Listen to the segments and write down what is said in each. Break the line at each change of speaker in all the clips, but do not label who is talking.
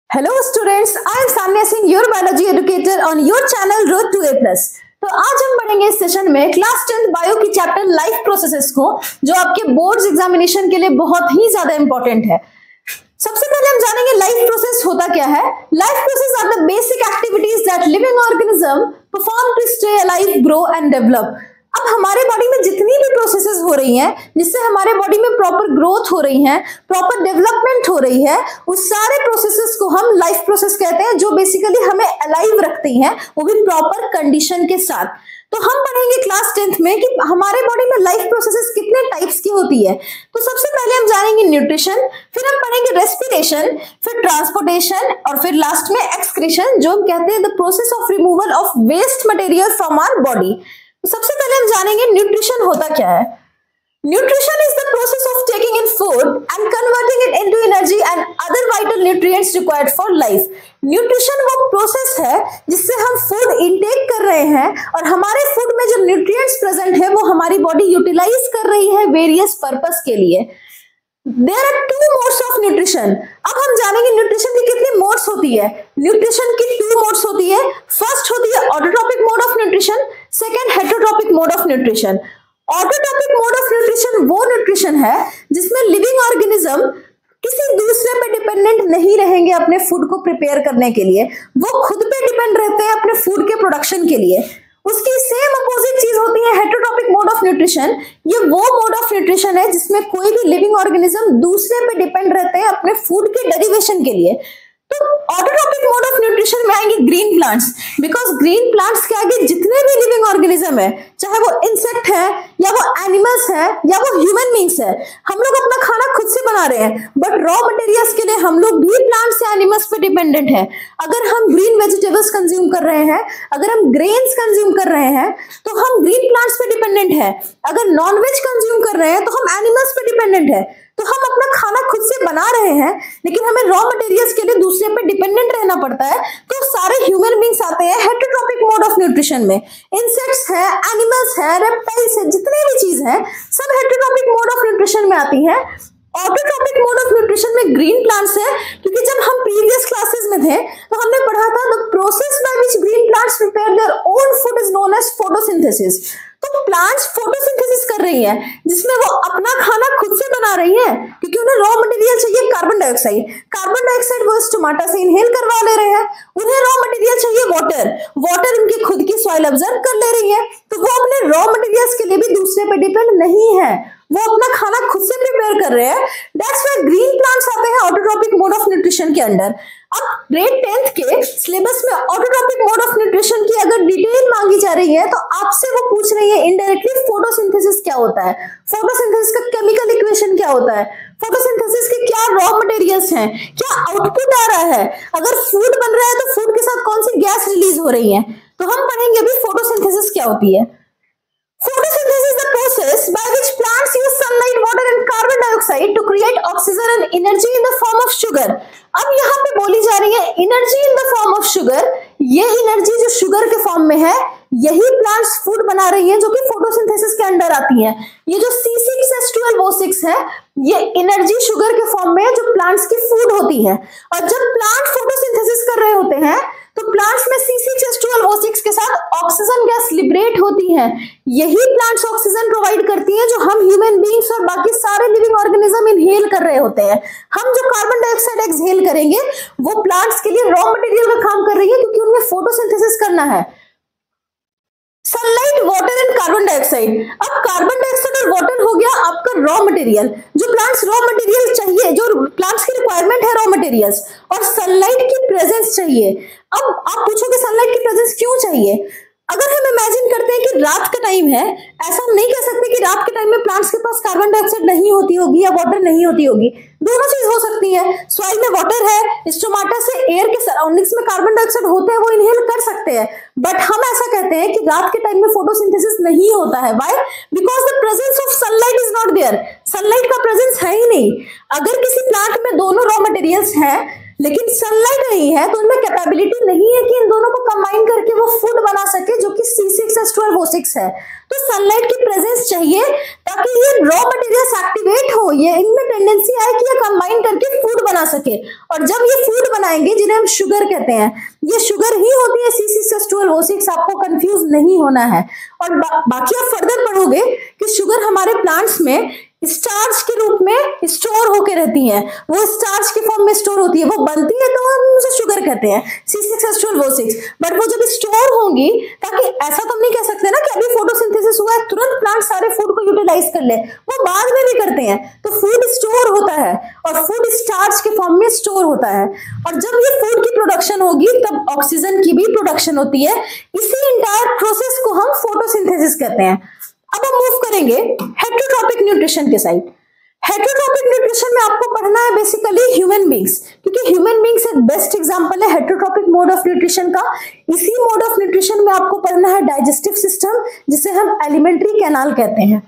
Hello students, I am Samya Singh, your biology educator on your channel Road to A+. तो आज हम पढ़ेंगे इस सेशन में क्लास 10th बायो की चैप्टर लाइफ प्रोसेसेस को, जो आपके बोर्ड्स एग्जामिनेशन के लिए बहुत ही ज्यादा इंपॉर्टेंट है। सबसे पहले हम जानेंगे लाइफ प्रोसेस होता क्या है। Life process are the basic activities that living organism perform to stay alive, grow and develop. अब हमारे बॉडी में जितनी भी प्रोसेसेस हो रही हैं, जिससे हमारे बॉडी में प्रॉपर ग्रोथ हो रही है, प्रॉपर डेवलपमेंट हो रही है, उस सारे प्रोसेसेस को हम लाइफ प्रोसेस कहते हैं, जो बेसिकली हमें अलाइव रखती हैं, वो भी प्रॉपर कंडीशन के साथ। तो हम पढ़ेंगे क्लास 10th में कि हमारे बॉडी में लाइफ प्रोसेसेस कितने टाइप्स की होती है। तो सबसे पहले हम जानेंगे न्यूट्रिशन, फिर हम पढ़ेंगे रेस्पिरेशन, फिर ट्रांसपोर्टेशन और फिर लास्ट में एक्सक्रीशन, जो हम कहते हैं the process of removal of waste material from our body. तो सबसे पहले हम जानेंगे न्यूट्रिशन होता क्या है। Nutrition is the process of taking in food and converting it into energy and other vital nutrients required for life. Nutrition वो process है जिससे हम फूड इनटेक कर रहे हैं और हमारे फूड में जो न्यूट्रिएंट्स प्रेजेंट है वो हमारी बॉडी यूटिलाइज कर रही है वेरियस पर्पस के लिए। There are two modes of nutrition. अब हम जानेंगे न्यूट्रिशन की कितनी मोड्स होती है। न्यूट्रिशन की टू मोड्स होती है। फर्स्ट होती है autotrophic mode of nutrition, second heterotrophic mode of nutrition. Autotrophic mode of nutrition वो न्यूट्रिशन है जिसमें लिविंग ऑर्गेनिज्म किसी दूसरे पे डिपेंडेंट नहीं रहेंगे अपने फूड को प्रिपेयर करने के लिए, वो खुद पे डिपेंड रहते हैं अपने फूड के प्रोडक्शन के लिए। उसकी सेम अपोजिट चीज होती है हेटरोट्रोपिक मोड ऑफ न्यूट्रिशन। ये वो मोड ऑफ न्यूट्रिशन है जिसमें कोई भी लिविंग ऑर्गेनिज्म दूसरे पे डिपेंड रहते हैं अपने फूड के डेरिवेशन के लिए। तो ऑटोट्रोपिक मोड ऑफ न्यूट्रिशन में आएंगे green plants, because green plants के आगे जितने भी लिविंग ऑर्गेनिज्म है, चाहे वो इंसेक्ट है या वो एनिमल्स है या वो ह्यूमन बींग्स है, हम लोग अपना खाना खुद से बना रहे हैं, बट रॉ मटेरियल्स के लिए हम लोग भी प्लांट्स या एनिमल्स पे डिपेंडेंट है। अगर हम ग्रीन वेजिटेबल्स कंज्यूम कर रहे हैं, अगर हम ग्रेन्स कंज्यूम कर रहे हैं, तो हम ग्रीन प्लांट्स पे डिपेंडेंट है। अगर नॉनवेज कंज्यूम कर रहे हैं तो हम एनिमल्स पे डिपेंडेंट है। तो हम अपना खाना खुद से बना रहे हैं, लेकिन हमें रॉ मटेरियल्स के लिए दूसरे पे डिपेंडेंट रहना पड़ता है। तो सारे ह्यूमन बींग्स आते हैं हेटरोट्रोपिक मोड ऑफ न्यूट्रिशन में। इंसेक्ट्स है, एनिमल्स है, रेप्टाइल्स है, जितने भी चीज है सब हेटरोट्रोपिक मोड ऑफ न्यूट्रिशन में आती है। ऑटोट्रोपिक मोड ऑफ न्यूट्रिशन में ग्रीन प्लांट्स है, क्योंकि जब हम प्रीवियस क्लासेस में थे तो हमने पढ़ा था the process by which green plants prepare their own food is known as photosynthesis. तो प्लांट्स फोटोसिंथेसिस कर रही हैं, जिसमें वो अपना खाना खुद से बना रही हैं, क्योंकि उन्हें रॉ मटेरियल चाहिए कार्बन डाइऑक्साइड। कार्बन डाइऑक्साइड वो स्टोमाटा से इनहेल करवा ले रहे हैं। उन्हें रॉ मटेरियल चाहिए वाटर, वाटर उनकी खुद की सॉइल ऑब्जर्व कर ले रही है। तो वो अपने रॉ मटेरियल्स के लिए भी दूसरे पे डिपेंड नहीं है, वो अपना खाना खुद से प्रिपेयर कर रहे हैं। दैट्स व्हाई ग्रीन प्लांट्स आते हैं ऑटोट्रोपिक मोड ऑफ न्यूट्रिशन के अंडर। अब ग्रेड 10th के सिलेबस में ऑटोट्रोपिक मोड ऑफ न्यूट्रिशन की अगर डिटेल मांगी जा रही है तो आपसे वो पूछ रही है इनडायरेक्टली फोटोसिंथेसिस क्या होता है, फोटोसिंथेसिस का केमिकल इक्वेशन क्या होता है, फोटोसिंथेसिस के क्या रॉ मटेरियल्स हैं, क्या आउटपुट आ रहा है, अगर फूड बन रहा है तो फूड के साथ कौन सी गैस रिलीज हो रही है। तो हम पढ़ेंगे अभी फोटोसिंथेसिस क्या होती है। Photosynthesis is the process by which plants use sunlight, water and carbon dioxide to create oxygen and energy in the form of sugar. अब यहाँ पे बोली जा रही है energy in the form of sugar. ये एनर्जी जो शुगर के फॉर्म में है, यही प्लांट्स फूड बना रही है, जो कि फोटोसिंथेसिस के अंडर आती है। ये जो C6H12O6 है, ये एनर्जी शुगर के फॉर्म में है, जो प्लांट्स की फूड होती है। और जब प्लांट फोटोसिंथेसिस कर रहे होते हैं तो प्लांट्स में C6H12O6 के साथ ऑक्सीजन गैस लिबरेट होती है। यही प्लांट्स ऑक्सीजन प्रोवाइड करती हैं, जो हम ह्यूमन बींग्स और बाकी सारे लिविंग ऑर्गेनिज्म इनहेल कर रहे होते हैं। हम जो कार्बन डाइऑक्साइड एक्सहेल करेंगे वो प्लांट्स के लिए रॉ मटेरियल का काम कर रही है, क्योंकि उनमें फोटोसिंथेसिस करना है। Sunlight, water and carbon dioxide. अब कार्बन डाइऑक्साइड और वाटर हो गया आपका रॉ मटेरियल, जो प्लांट्स रॉ मटेरियल चाहिए, जो प्लांट्स की रिक्वायरमेंट है रॉ मटेरियल्स, और सनलाइट की प्रेजेंस चाहिए। अब आप पूछोगे सनलाइट की प्रेजेंस क्यों चाहिए। अगर हम इमेजिन करते हैं कि रात का टाइम है, ऐसा हम नहीं कह सकते कि रात के टाइम में प्लांट्स के पास कार्बन डाइऑक्साइड नहीं होती होगी या वाटर नहीं होती होगी। दोनों चीज हो सकती है। सॉइल में वाटर है, स्टोमाटा से एयर के सराउंडिंग्स में कार्बन डाइऑक्साइड होते हैं, वो इनहेल कर सकते हैं, बट हम ऐसा कहते हैं कि रात के टाइम में फोटोसिंथेसिस नहीं होता है। Why? Because the presence of sunlight is not there. Sunlight का प्रेजेंस है ही नहीं। अगर किसी प्लांट में दोनों रॉ मटेरियल्स हैं, लेकिन सनलाइट नहीं है तो उनमें कैपेबिलिटी नहीं है कि इन दोनों को कंबाइन करके वो फूड बना सके जो कि C6H12O6 है। तो सनलाइट की प्रेजेंस चाहिए ताकि ये रॉ मटेरियल्स एक्टिवेट हो, ये इनमें टेंडेंसी आए कि ये कंबाइन करके फूड बना सके। और जब ये फूड बनाएंगे जिन्हें हम शुगर कहते हैं, ये शुगर ही होती है C6H12O6, आपको कंफ्यूज नहीं होना है। और बाकी आप फर्दर पढ़ोगे कि शुगर हमारे प्लांट्स में स्टार्च के रूप में स्टोर होके रहती है, वो स्टार्च के फॉर्म में स्टोर होती है, वो बनती है तो हम उसे शुगर कहते हैं C6H12O6। बट वो जब स्टोर होंगी, ताकि ऐसा तो हम नहीं कह सकते ना कि अभी फोटोसिंथेसिस हुआ है तुरंत प्लांट सारे फूड को यूटिलाइज कर ले, वो बाद में भी करते हैं। तो फूड स्टोर होता है और फूड स्टार्च के फॉर्म में स्टोर होता है, और जब ये फूड की प्रोडक्शन होगी तब ऑक्सीजन की भी प्रोडक्शन होती है। इसी इंटायर प्रोसेस को हम फोटोसिंथेसिस कहते हैं। अब हम मूव करेंगे हेटेरोट्रॉपिक न्यूट्रिशन के साइड। हेटेरोट्रॉपिक न्यूट्रिशन में आपको पढ़ना है बेसिकली ह्यूमन बींग्स, क्योंकि ह्यूमन बींग्स एक बेस्ट एग्जांपल है हेटेरोट्रॉपिक मोड ऑफ न्यूट्रिशन का। इसी मोड ऑफ न्यूट्रिशन में आपको पढ़ना है डाइजेस्टिव सिस्टम, जिसे हम एलिमेंट्री कैनाल कहते हैं।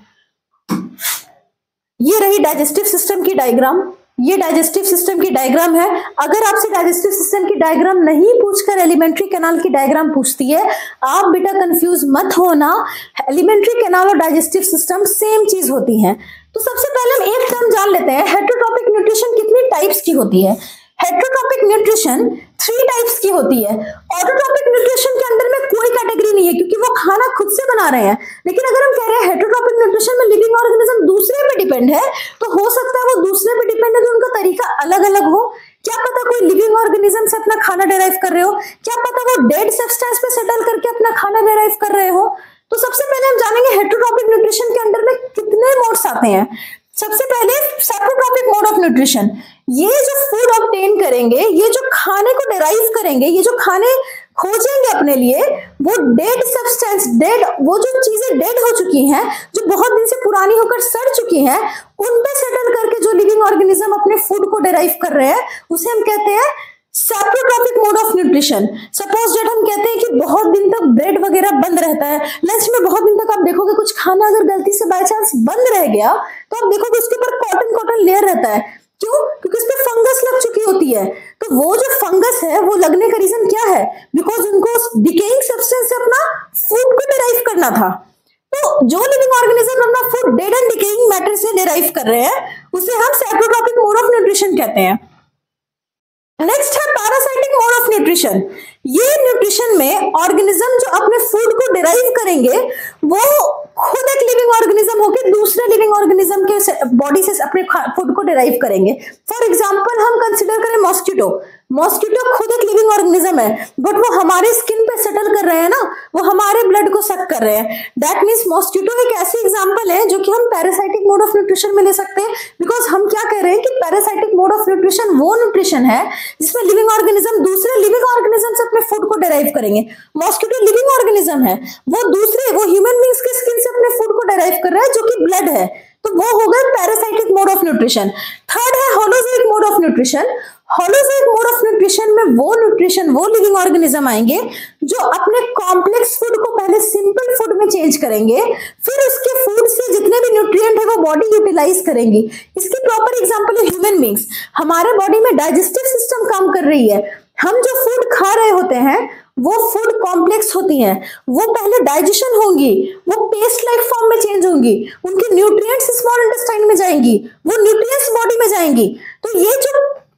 ये रही डाइजेस्टिव सिस्टम की डायग्राम, ये डाइजेस्टिव सिस्टम की डायग्राम है। अगर आपसे डाइजेस्टिव सिस्टम की डायग्राम नहीं पूछकर एलिमेंट्री कैनाल की डायग्राम पूछती है, आप बेटा कंफ्यूज मत होना, एलिमेंट्री कैनाल और डाइजेस्टिव सिस्टम सेम चीज होती है। तो सबसे पहले हम एक टर्म जान लेते हैं, हेटेरोट्रॉपिक न्यूट्रिशन कितनी टाइप्स की होती है। हेटेरोट्रॉपिक न्यूट्रिशन 3 टाइप्स की होती है। ऑटोट्रॉपिक न्यूट्रिशन के अंडर में कोई कैटेगरी नहीं है क्योंकि वो खाना खुद से बना रहे हैं, लेकिन अगर हम कह रहे हैं हेटेरोट्रॉपिक न्यूट्रिशन में लिविंग ऑर्गेनिज्म दूसरे पे डिपेंड है, तो हो सकता है वो दूसरे पे डिपेंड है तो उनका तरीका अलग अलग हो। क्या पता कोई लिविंग ऑर्गेनिज्म से अपना खाना डिराइव कर रहे हो, क्या पता वो डेड सब्सटेंस पे सेटल करके अपना खाना डिराइव कर रहे हो। तो सबसे पहले हम जानेंगे हेटेरोट्रॉपिक न्यूट्रिशन के अंडर में कितने मोड्स आते हैं। सबसे पहले सेप्रोट्रॉपिक मोड ऑफ न्यूट्रिशन, ये जो फूड ऑब्टेन करेंगे, ये जो खाने को डिराइव करेंगे, ये जो खाने खोजेंगे अपने लिए, वो डेड सब्सटेंस, डेड वो जो चीजें डेड हो चुकी हैं, जो बहुत दिन से पुरानी होकर सड़ चुकी हैं, उन पे सेटल करके जो लिविंग ऑर्गेनिज्म अपने फूड को डिराइव कर रहे हैं, उसे हम कहते हैं saprotrophic mode of nutrition. Suppose that हम कहते हैं कि बहुत दिन तक ब्रेड वगैरह बंद रहता है, लंच में बहुत दिन तक आप देखोगे कुछ खाना अगर गलती से बाय चांस बंद रह गया तो आप देखोगे उसके ऊपर कॉटन लेयर रहता है। क्यों? क्योंकि उस पर फंगस लग चुकी होती है। तो वो जो फंगस है वो लगने का रीजन क्या है? बिकॉज उनको डिकेइंग सब्सटेंस से अपना फूड को डिराइव करना था। तो जो लिविंग ऑर्गेनिज्म अपना food dead and decaying matter से डिराइव कर रहे हैं, उसे हम सेप्रोट्रॉपिक मोड ऑफ न्यूट्रिशन कहते हैं। नेक्स्ट है पैरासाइटिक मोड ऑफ न्यूट्रिशन। ये न्यूट्रिशन में ऑर्गेनिज्म जो अपने फूड को डिराइव करेंगे, वो खुद एक लिविंग ऑर्गेनिज्म होकर दूसरे लिविंग ऑर्गेनिज्म के बॉडी से अपने फूड को डिराइव करेंगे। फॉर एग्जांपल हम कंसीडर करें मॉस्किटो। मॉस्किटो खुद एक लिविंग ऑर्गेनिज्म है, बट वो हमारे स्किन पे सेटल कर रहे हैं ना, वो हमारे ब्लड को सक कर रहे हैं। दैट मीन्स मॉस्किटो एक ऐसी एग्जांपल है जो कि हम पैरासाइटिक मोड ऑफ न्यूट्रिशन में ले सकते हैं। बिकॉज हम क्या कह रहे हैं कि पैरासाइटिक मोड ऑफ न्यूट्रिशन वो न्यूट्रिशन है जिसमें लिविंग ऑर्गेनिज्म दूसरे लिविंग ऑर्गेनिज्म से अपने फूड को डिराइव करेंगे। मॉस्किटो लिविंग ऑर्गेनिज्म है, वो ह्यूमन बींग्स के स्किन से अपने फूड को डिराइव कर रहा है जो कि ब्लड है। तो वो हो गया parasitic mode of nutrition. Third है holozoic mode of nutrition. Holozoic mode of nutrition में वो लिविंग ऑर्गेनिज्म आएंगे जो अपने कॉम्प्लेक्स फूड को पहले सिंपल फूड में चेंज करेंगे, फिर उसके फूड से जितने भी न्यूट्रिएंट है वो बॉडी यूटिलाइज करेंगी। इसकी प्रॉपर एग्जांपल है ह्यूमन बींग्स। हमारे बॉडी में डाइजेस्टिव सिस्टम काम कर रही है। हम जो फूड खा रहे होते हैं वो फूड कॉम्प्लेक्स होती हैं, वो पहले डाइजेशन होंगी, वो पेस्ट लाइक फॉर्म में चेंज होंगी, उनके न्यूट्रिएंट्स स्मॉल इंटेस्टाइन में जाएंगी, वो न्यूट्रिएंट्स बॉडी में जाएंगी। तो ये जो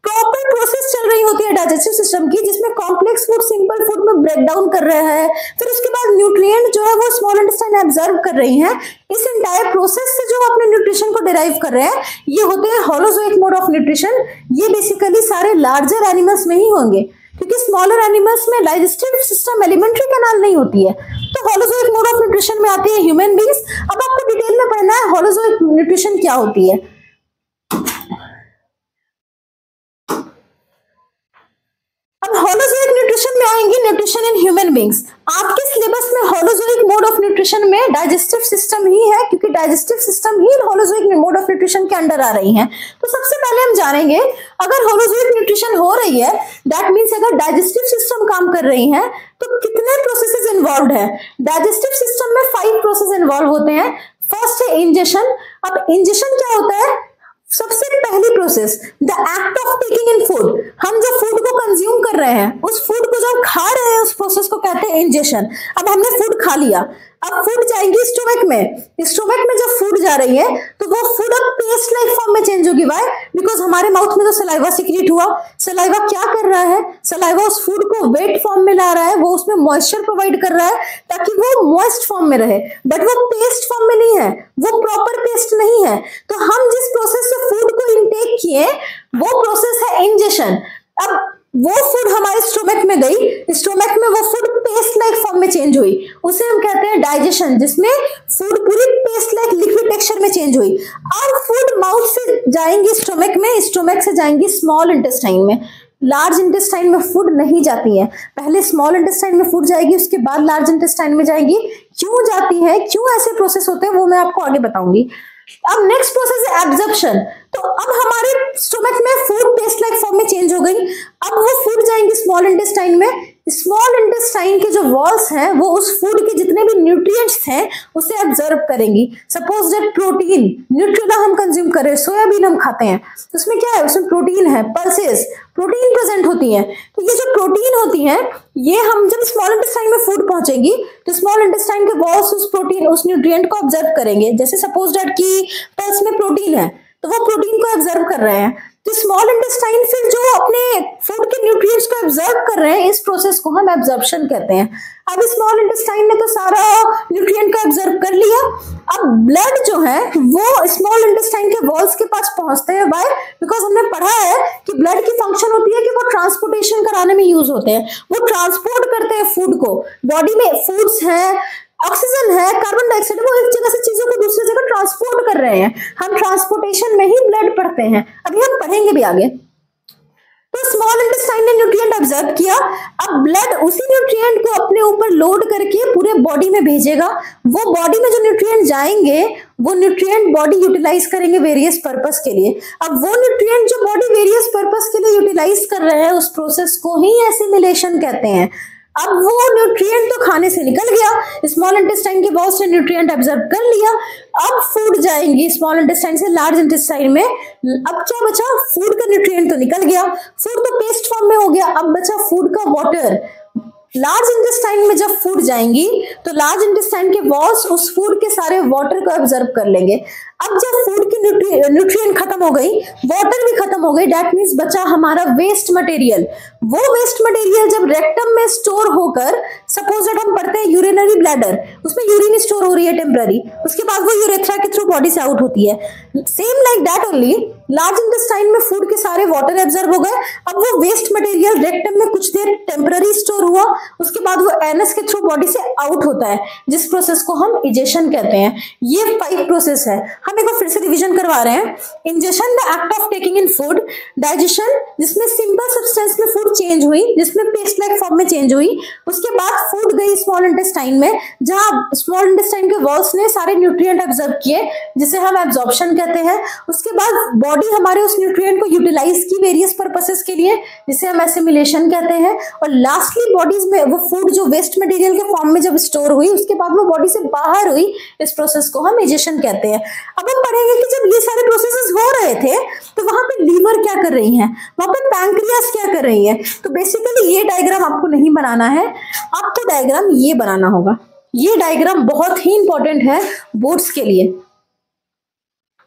प्रॉपर प्रोसेस चल रही होती है डाइजेस्टिव सिस्टम की, जिसमें कॉम्प्लेक्स फूड सिंपल फूड में ब्रेक डाउन कर रहा है, फिर उसके बाद न्यूट्रिएंट जो है वो स्मॉल इंटेस्टाइन एब्जॉर्ब कर रही हैं। इस एंटायर प्रोसेस से जो अपने न्यूट्रिशन को डिराइव कर रहे हैं, ये होते हैं होलोजोइक मोड ऑफ न्यूट्रिशन। ये बेसिकली सारे लार्जर एनिमल्स में ही होंगे, क्योंकि स्मॉलर एनिमल्स में डाइजेस्टिव सिस्टम एलिमेंट्री कैनाल नहीं होती है। तो होलोजोइक मोड ऑफ न्यूट्रिशन में आती है ह्यूमन बींग्स। अब आपको डिटेल में पढ़ना है होलोजोइक न्यूट्रिशन क्या होती है। अब होलोजोइक न्यूट्रिशन में आएंगे न्यूट्रिशन इन ह्यूमन बींग्स। आपके सिलेबस में होलोजोइक मोड ऑफ न्यूट्रिशन में डाइजेस्टिव सिस्टम ही है, क्योंकि digestive system he holozoic mode of nutrition के अंडर आ रही हैं। तो सबसे पहले हम जानेंगे, अगर होलोजोइक न्यूट्रिशन हो रही है, दैट मीन्स अगर डाइजेस्टिव सिस्टम काम कर रही है, तो कितने प्रोसेसेस इन्वॉल्व है। डाइजेस्टिव सिस्टम में 5 प्रोसेस इन्वॉल्व होते हैं। फर्स्ट है इंजेशन। अब इंजेशन क्या होता है? सबसे पहली process, the act of taking in food. हम जब फूड को कंज्यूम कर रहे हैं, उस फूड को जब खा रहे हैं, उस प्रोसेस को कहते हैं इंजेशन। अब हमने फूड खा लिया, अब फूड जाएंगी स्टोमक में। स्टोमक में जब फूड जा रही है तो वो फूड अब पेस्ट लाइक फॉर्म में चेंज होगी। व्हाई? बिकॉज हमारे माउथ में तो सलाइवा सिक्रीट हुआ। सलाइवा क्या कर रहा है? सलाइवा उस फूड को वेट फॉर्म में ला रहा है, वो उसमें मॉइस्चर प्रोवाइड कर रहा है ताकि वो मॉइस्ट फॉर्म में रहे, बट वो पेस्ट फॉर्म में नहीं है, वो प्रॉपर पेस्ट नहीं है। तो हम जिस प्रोसेस से फूड को इनटेक किए वो प्रोसेस है इंजेशन। अब वो फूड हमारे स्टोमक में गई, स्टोमक में वो फूड पेस्ट लाइक फॉर्म में चेंज हुई, उसे हम कहते हैं डाइजेशन, जिसमें फूड पूरी पेस्ट लाइक लिक्विड टेक्सचर में चेंज हुई। अब फूड माउथ से जाएंगी स्टोमक में, स्टोमक से जाएंगी स्मॉल इंटेस्टाइन में। लार्ज इंटेस्टाइन में फूड नहीं जाती है, पहले स्मॉल इंटेस्टाइन में फूड जाएगी, उसके बाद लार्ज इंटेस्टाइन में जाएगी। क्यों जाती है, क्यों ऐसे प्रोसेस होते हैं, वो मैं आपको आगे बताऊंगी। अब नेक्स्ट प्रोसेस है एब्जॉर्प्शन। तो अब हमारे स्टोमक में फूड पेस्ट लाइक फॉर्म में चेंज हो गई, अब वो फूड जाएंगी स्मॉल इंटेस्टाइन में। स्मॉल इंटेस्टाइन के जो वॉल्स हैं वो उस फूड के जितने भी न्यूट्रिएंट्स हैं उसे एब्जॉर्ब करेंगी। सपोज दैट प्रोटीन, न्यूट्रेला हम कंज्यूम कर रहे हैं, सोयाबीन हम खाते हैं, तो उसमें क्या है, उसमें प्रोटीन है, पल्सेस प्रोटीन प्रेजेंट होती है। तो ये जो प्रोटीन होती है, ये हम जब स्मॉल इंटेस्टाइन में फूड पहुंचेगी तो स्मॉल इंटेस्टाइन के वॉल्स उस प्रोटीन, उस न्यूट्रिएंट को ऑब्जर्व करेंगे। जैसे सपोज दैट कि पल्स में प्रोटीन है तो वो प्रोटीन को ऑब्जर्व कर रहे हैं, तो स्मॉल इंटेस्टाइन फिर जो अपने फूड के न्यूट्रिएंट्स को ऑब्जर्व कर रहे हैं, इस प्रोसेस को हम एब्जॉर्प्शन कहते हैं। अब स्मॉल इंटेस्टाइन ने तो सारा न्यूट्रिएंट को ऑब्जर्व कर लिया, अब ब्लड जो है वो स्मॉल इंटेस्टाइन के वॉल्स के पास पहुंचते हैं। व्हाई? बिकॉज हमने पढ़ा है कि ब्लड की फंक्शन होती है कि वो ट्रांसपोर्टेशन कराने में यूज होते हैं, वो ट्रांसपोर्ट करते हैं फूड को। बॉडी में फूड्स है, ऑक्सीजन है, कार्बन डाइऑक्साइड, वो एक जगह से चीजों को दूसरी जगह ट्रांसपोर्ट कर रहे हैं। हम ट्रांसपोर्टेशन में ही ब्लड पढ़ते हैं, अभी हम पढ़ेंगे भी आगे। तो स्मॉल इंटेस्टाइन ने न्यूट्रिएंट ऑब्जर्व किया, अब ब्लड उसी न्यूट्रिएंट को अपने ऊपर लोड करके पूरे बॉडी में भेजेगा। वो बॉडी में जो न्यूट्रिएंट जाएंगे वो न्यूट्रिएंट बॉडी यूटिलाइज करेंगे वेरियस पर्पस के लिए। अब वो न्यूट्रिएंट जो बॉडी वेरियस पर्पस के लिए यूटिलाइज कर रहे हैं, उस प्रोसेस को ही एसिमिलेशन कहते हैं। अब वो न्यूट्रिएंट तो खाने से निकल गया, स्मॉल इंटेस्टाइन के वॉल्स ने न्यूट्रिएंट ऑब्जर्व कर लिया, अब फूड जाएंगी स्मॉल इंटेस्टाइन से लार्ज इंटेस्टाइन में। अब क्या बचा, फूड का न्यूट्रिएंट तो निकल गया, फूड तो पेस्ट फॉर्म में हो गया, अब बचा फूड का वाटर। लार्ज इंटेस्टाइन में जब फूड जाएंगी तो लार्ज इंटेस्टाइन के वॉल्स उस फूड के सारे वाटर को ऑब्जर्व कर लेंगे। अब जब फूड की न्यूट्रिएंट खत्म हो गई, वाटर भी खत्म हो गई, दैट मींस बचा हमारा वेस्ट मटेरियल। वो वेस्ट मटेरियल जब रेक्टम में स्टोर होकर, सपोज दैट हम पढ़ते हैं यूरिनरी ब्लैडर, उसमें यूरिन स्टोर हो रही है टेम्पररी, उसके बाद वो यूरेथ्रा के थ्रू बॉडी से आउट होती है। Same like that only large intestine में फूड के सारे वाटर एब्जॉर्ब हो गए, अब वो वेस्ट मटेरियल रेक्टम में कुछ देर टेम्पररी स्टोर हुआ, उसके बाद वो एनस के थ्रू बॉडी से आउट होता है, जिस प्रोसेस को हम इजेशन कहते हैं। ये 5 प्रोसेस है, हम एक बार फिर से रिवीजन करवा रहे हैं। Ingestion, the act of taking in food. Digestion, जिसमें सिंपल सब्सटेंस में फूड चेंज हुई, जिसमें पेस्ट लाइक फॉर्म में चेंज हुई, उसके बाद फूड गई स्मॉल इंटेस्टाइन में, जहां स्मॉल इंटेस्टाइन के वॉल्स ने सारे न्यूट्रिएंट ऑब्जर्व किए, जिसे हम एब्जॉर्प्शन कहते हैं। उसके बाद बॉडी हमारे उस न्यूट्रिएंट को यूटिलाइज की वेरियस पर्पसेस के लिए, जिसे हम एसिमिलेशन कहते हैं। और लास्टली बॉडीज में वो फूड जो वेस्ट मटेरियल के फॉर्म में जब स्टोर हुई, उसके बाद वो बॉडी से बाहर हुई, इस प्रोसेस को हम इजेशन कहते हैं। अब हम पढ़ेंगे कि जब ये सारे प्रोसेसेस हो रहे थे तो वहां पे लीवर क्या कर रही हैं, वहां पे पैंक्रियास क्या कर रही है। तो बेसिकली ये डायग्राम आपको नहीं बनाना है, आपको डायग्राम ये बनाना होगा। ये डायग्राम बहुत ही इंपॉर्टेंट है बोर्ड्स के लिए।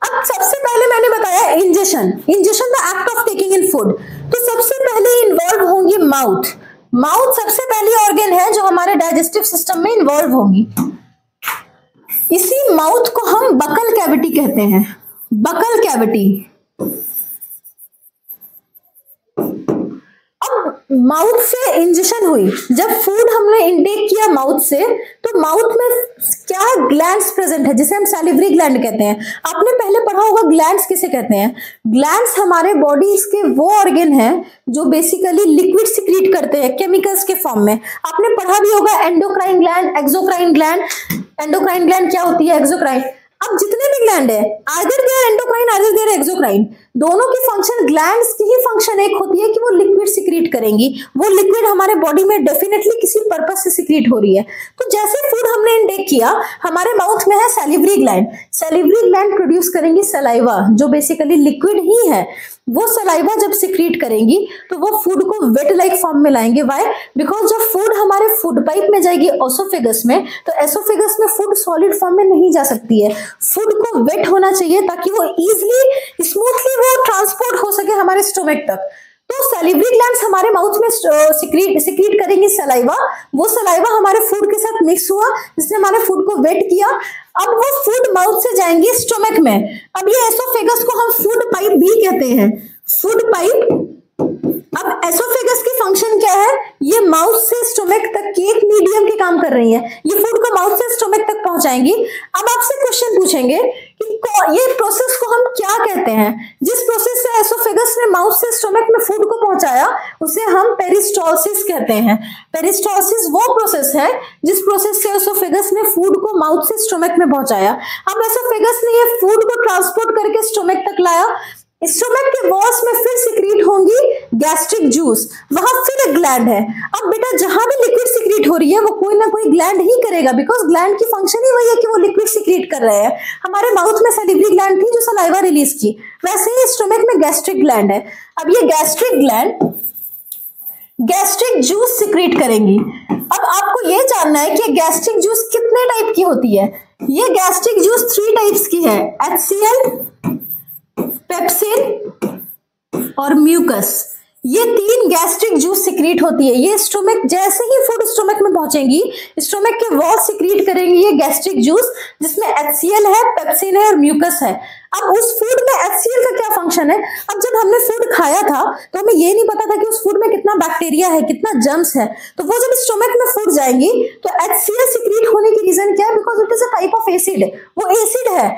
अब सबसे पहले मैंने बताया ingestion, ingestion the act of taking in food. तो सबसे पहले इन्वॉल्व होंगी माउथ। माउथ सबसे पहली ऑर्गन है जो हमारे डाइजेस्टिव सिस्टम में इन्वॉल्व होंगी। इसी माउथ को हम बकल कैविटी कहते हैं, बकल कैविटी। अब माउथ से इंजेशन हुई, जब फूड हमने इंटेक किया माउथ से, तो माउथ में क्या ग्लैंड्स प्रेजेंट है, जिसे हम सैलिवरी ग्लैंड कहते हैं। आपने पहले पढ़ा होगा ग्लैंड्स किसे कहते हैं। ग्लैंड्स हमारे बॉडी के वो ऑर्गन है जो बेसिकली लिक्विड सिक्रीट करते हैं केमिकल्स के फॉर्म में। आपने पढ़ा भी होगा endocrine gland, exocrine gland. Endocrine gland क्या होती है, एक्सोक्राइन। अब जितने भी ग्लैंड है, either they are endocrine either they are exocrine, दोनों की फंक्शन, ग्लैंड्स की ही फंक्शन एक होती है कि वो लिक्विड सिक्रीट करेंगी, वो लिक्विड हमारे बॉडी में डेफिनेटली किसी पर्पस से सिक्रीट हो रही है। तो जैसे फूड हमने इनटेक किया, हमारे माउथ में है salivary gland, salivary gland produce करेंगी सलाइवा, जो बेसिकली लिक्विड ही है। वो सलाइवा जब सिक्रीट करेंगी तो वो फूड को वेट लाइक फॉर्म में लाएंगे। व्हाई? बिकॉज जब फूड हमारे फूड पाइप में जाएगी एसोफेगस में, तो एसोफेगस में फूड सॉलिड फॉर्म में नहीं जा सकती है, फूड को वेट होना चाहिए ताकि वो इजीली स्मूथली वो ट्रांसपोर्ट हो सके हमारे स्टोमक तक। तो सैलिवरी ग्लैंड्स हमारे माउथ में सिक्रीट करेंगी सलाइवा, वो सलाइवा हमारे फूड के साथ मिक्स हुआ जिसने हमारे फूड को वेट किया। अब वो फूड माउथ से जाएंगी स्टोमक में। अब ये एसोफेगस को हम फूड पाइप भी कहते हैं, फूड पाइप। अब एसोफेगस की फंक्शन क्या है? ये माउथ से स्टोमक तक की एक मीडियम के काम कर रही है, ये फूड को माउथ से स्टोमक तक पहुंचाएंगी। अब आपसे क्वेश्चन पूछेंगे कि ये प्रोसेस को हम क्या कहते हैं? जिस प्रोसेस से एसोफेगस ने माउथ से स्टोमक में फूड को पहुंचाया उसे हम पेरिस्टॉल्सिस कहते हैं। पेरिस्टॉल्सिस वो प्रोसेस है जिस प्रोसेस से एसोफेगस ने फूड को माउथ से स्टोमक में पहुंचाया। अब एसोफेगस ने ये फूड को ट्रांसपोर्ट करके स्टोमक तक लाया, स्टोमक के वॉल्स में फिर सिक्रीट होंगी गैस्ट्रिक जूस, वहां फिर एक ग्लैंड है। अब बेटा जहां भी लिक्विड सिक्रीट हो रही है वो कोई ना कोई ग्लैंड ही करेगा, बिकॉज ग्लैंड की फंक्शन ही वही है कि वो लिक्विड सिक्रीट कर रहे हैं। हमारे माउथ में सैलिवरी ग्लैंड थी जो सलाइवा रिलीज की, वैसे ही स्टोमक में गैस्ट्रिक ग्लैंड है। अब ये gastric gland gastric juice secrete करेंगी। अब आपको ये जानना है कि गैस्ट्रिक जूस कितने टाइप की होती है। ये गैस्ट्रिक जूस 3 टाइप्स की है, HCl, पेप्सिन और म्यूकस। ये 3 गैस्ट्रिक जूस सिक्रीट होती है। ये स्टोमक, जैसे ही फूड स्टोमक में पहुंचेंगी स्टोमक के वॉल सिक्रीट करेंगी ये गैस्ट्रिक जूस, जिसमें HCl है, पेप्सिन है और म्यूकस है। अब उस फूड में HCl का क्या फंक्शन है? अब जब हमने फूड खाया था तो हमें ये नहीं पता था कि उस फूड में कितना बैक्टीरिया है, कितना जर्म्स है, तो वो जब स्टोमक में फूड जाएंगी तो HCl सिक्रीट होने की रीजन क्या है? Because it is a type of acid, वो एसिड है,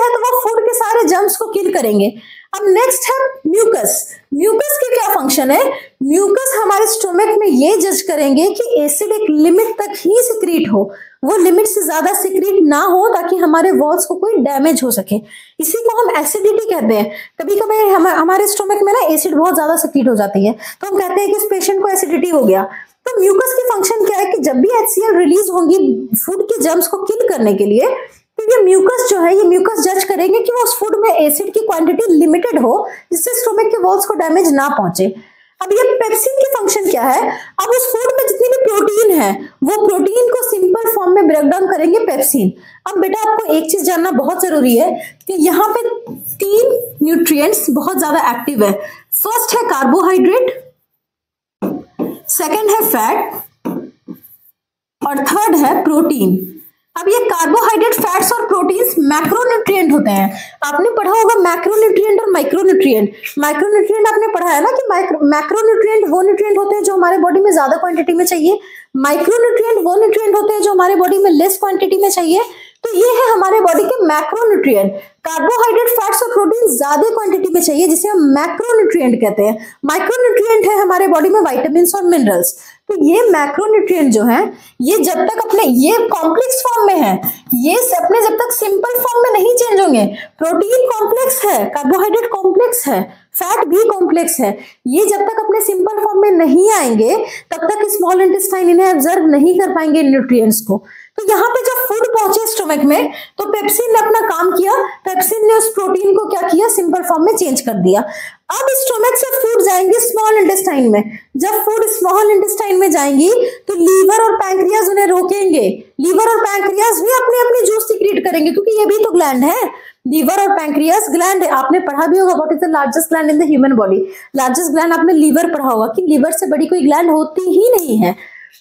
तो वो फूड के सारे जर्म्स को किल करेंगे। अब नेक्स्ट है म्यूकस। म्यूकस की क्या फंक्शन है? म्यूकस हमारे स्टोमक में ये जज करेंगे कि एसिड एक लिमिट तक ही सिक्रीट हो, वो लिमिट से ज्यादा सिक्रीट ना हो ताकि हमारे वॉल्स को कोई डैमेज हो सके। इसी को हम एसिडिटी कहते हैं। कभी कभी हमारे स्टोमक में ना एसिड बहुत ज्यादा सिक्रीट हो जाती है तो हम कहते हैं कि इस पेशेंट को एसिडिटी हो गया। तो म्यूकस की फंक्शन क्या है कि जब भी HCl रिलीज होंगी फूड के जर्म्स को किल करने के लिए, तो ये म्यूकस जो है, ये म्यूकस जज करेंगे कि वो उस फूड में एसिड की क्वांटिटी लिमिटेड हो जिससे स्टोमक के वॉल्स को डैमेज ना पहुंचे। अब ये पेप्सिन की फंक्शन क्या है? अब उस फूड में जितनी भी प्रोटीन है वो प्रोटीन को सिंपल फॉर्म में ब्रेक डाउन करेंगे पेप्सिन। अब बेटा आपको एक चीज जानना बहुत जरूरी है कि यहाँ पे 3 न्यूट्रिएंट्स बहुत ज्यादा एक्टिव है। फर्स्ट है कार्बोहाइड्रेट, सेकंड है फैट और थर्ड है प्रोटीन। अब ये कार्बोहाइड्रेट, फैट्स और प्रोटीन्स मैक्रोन्यूट्रिएंट होते हैं। आपने पढ़ा होगा मैक्रोन्यूट्रिएंट और माइक्रोन्यूट्रिएंट। माइक्रोन्यूट्रिएंट आपने पढ़ा है ना कि मैक्रोन्यूट्रिएंट वो न्यूट्रिएंट होते हैं जो हमारे बॉडी में ज्यादा क्वांटिटी में चाहिए, माइक्रोन्यूट्रिएंट वो न्यूट्रिएंट होते हैं जो हमारे बॉडी में लेस क्वांटिटी में चाहिए। तो ये है हमारे बॉडी के मैक्रोन्यूट्रिएंट। कार्बोहाइड्रेट, फैट्स और प्रोटीन ज्यादा क्वांटिटी में चाहिए जिसे हम मैक्रोन्यूट्रिएंट कहते हैं। माइक्रोन्यूट्रिएंट है हमारे बॉडी में विटामिन और मिनरल्स। तो ये मैक्रोन्यूट्रिएंट जो है ये जब तक अपने ये कॉम्प्लेक्स फॉर्म में है, ये अपने जब तक सिंपल फॉर्म में नहीं चेंज होंगे। प्रोटीन कॉम्प्लेक्स है, कार्बोहाइड्रेट कॉम्प्लेक्स है, फैट भी कॉम्प्लेक्स है, ये जब तक अपने सिंपल फॉर्म में नहीं आएंगे तब तक स्मॉल इंटेस्टाइन इन्हें एब्जॉर्ब नहीं कर पाएंगे न्यूट्रिएंट्स को। तो यहाँ पे जब फूड पहुंचे स्टोमक में तो पेप्सिन ने अपना काम किया, पेप्सिन ने उस प्रोटीन को क्या किया? सिंपल फॉर्म में चेंज कर दिया। अब स्टोमक से फूड जाएंगे स्मॉल इंटेस्टाइन में। जब फूड स्मॉल इंटेस्टाइन में जाएंगी तो लीवर और पैंक्रियाज उन्हें रोकेंगे। लीवर और पैंक्रियाज भी अपने अपने जूस सिक्रीट करेंगे क्योंकि ये भी तो ग्लैंड है। लीवर और पैंक्रियास ग्लैंड है, आपने पढ़ा भी होगा what is the largest gland in the human body. Largest gland आपने लीवर पढ़ा होगा कि लीवर से बड़ी कोई ग्लैंड होती ही नहीं है।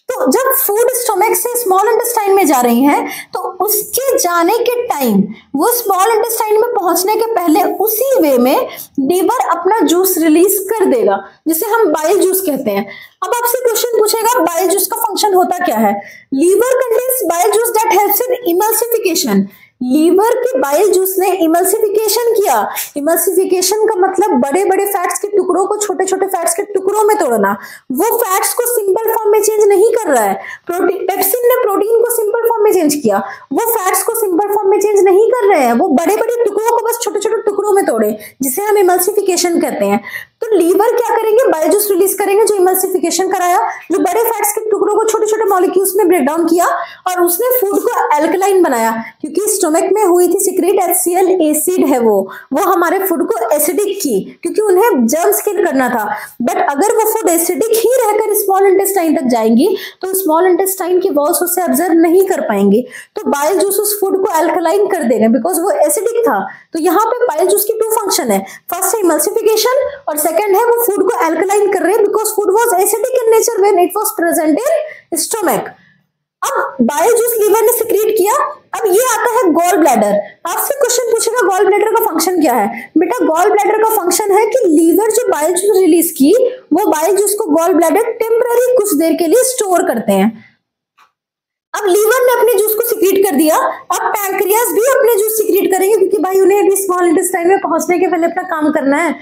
तो जब फूड स्टोमक से स्मॉल इंटेस्टाइन में जा रही है तो उसके जाने के टाइम वो स्मॉल इंटेस्टाइन में पहुंचने के पहले उसी वे में लीवर अपना जूस रिलीज कर देगा जिसे हम बाइल जूस कहते हैं। अब आपसे क्वेश्चन पूछेगा बाइल जूस का फंक्शन होता क्या है? Liver contains bile juice that helps in emulsification. Liver के बाइल जूस ने इमल्सिफिकेशन किया। इमल्सिफिकेशन का मतलब बड़े बड़े फैट्स के टुकड़ों को छोटे छोटे फैट्स के टुकड़ों में तोड़ना। वो फैट्स को सिंपल फॉर्म में चेंज नहीं कर रहा है। पेप्सिन ने प्रोटीन को सिंपल फॉर्म में चेंज किया, वो फैट्स को सिंपल फॉर्म में चेंज नहीं कर रहे हैं, वो बड़े बड़े टुकड़ों को बस छोटे छोटे टुकड़ों में तोड़े, जिसे हम इमल्सिफिकेशन कहते हैं। तो लीवर क्या करेंगे, बाइल जूस रिलीज करेंगे जो इमल्सिफिकेशन कराया, जो बड़े फैट्स के टुकड़ों को छोटे छोटे मॉलिक्यूल्स में ब्रेक डाउन किया और उसने फूड को अल्कलाइन बनाया, क्योंकि स्टोमक में हुई थी सीक्रेट HCl एसिड है वो हमारे फूड को एसिडिक की, क्योंकि उन्हें जर्म्स किल करना था। बट अगर वो फूड एसिडिक ही रहकर स्मॉल इंटेस्टाइन तक जाएंगी तो स्मॉल इंटेस्टाइन की वॉल्स उसे ऑब्जर्व नहीं कर पाएंगे, तो बाइल जूस उस फूड को अल्कलाइन कर देगा बिकॉज वो एसिडिक था। तो यहाँ पे बाइल जूस की 2 फंक्शन है, फर्स्ट है इमल्सिफिकेशन और सेकंड है वो फूड को अल्कलाइन कर रहे हैं because food was acidic in nature when it was present in stomach. अब बाइल जूस लीवर ने सिक्रीट किया। अब ये आता है गॉल ब्लैडर। आपसे क्वेश्चन पूछेगा गॉल ब्लैडर का फंक्शन क्या है। बेटा गॉल ब्लैडर का फंक्शन है कि लीवर जो बाइल जूस रिलीज की वो बाइल जूस को गॉल ब्लैडर टेम्पररी कुछ देर के लिए स्टोर करते हैं। अब लीवर ने अपने जूस को सिक्रीट कर दिया, अब पैंक्रियास भी अपने जूस सिक्रीट करेंगे क्योंकि भाई उन्हें भी स्मॉल इंटेस्टाइन में पहुंचने के पहले अपना काम करना है।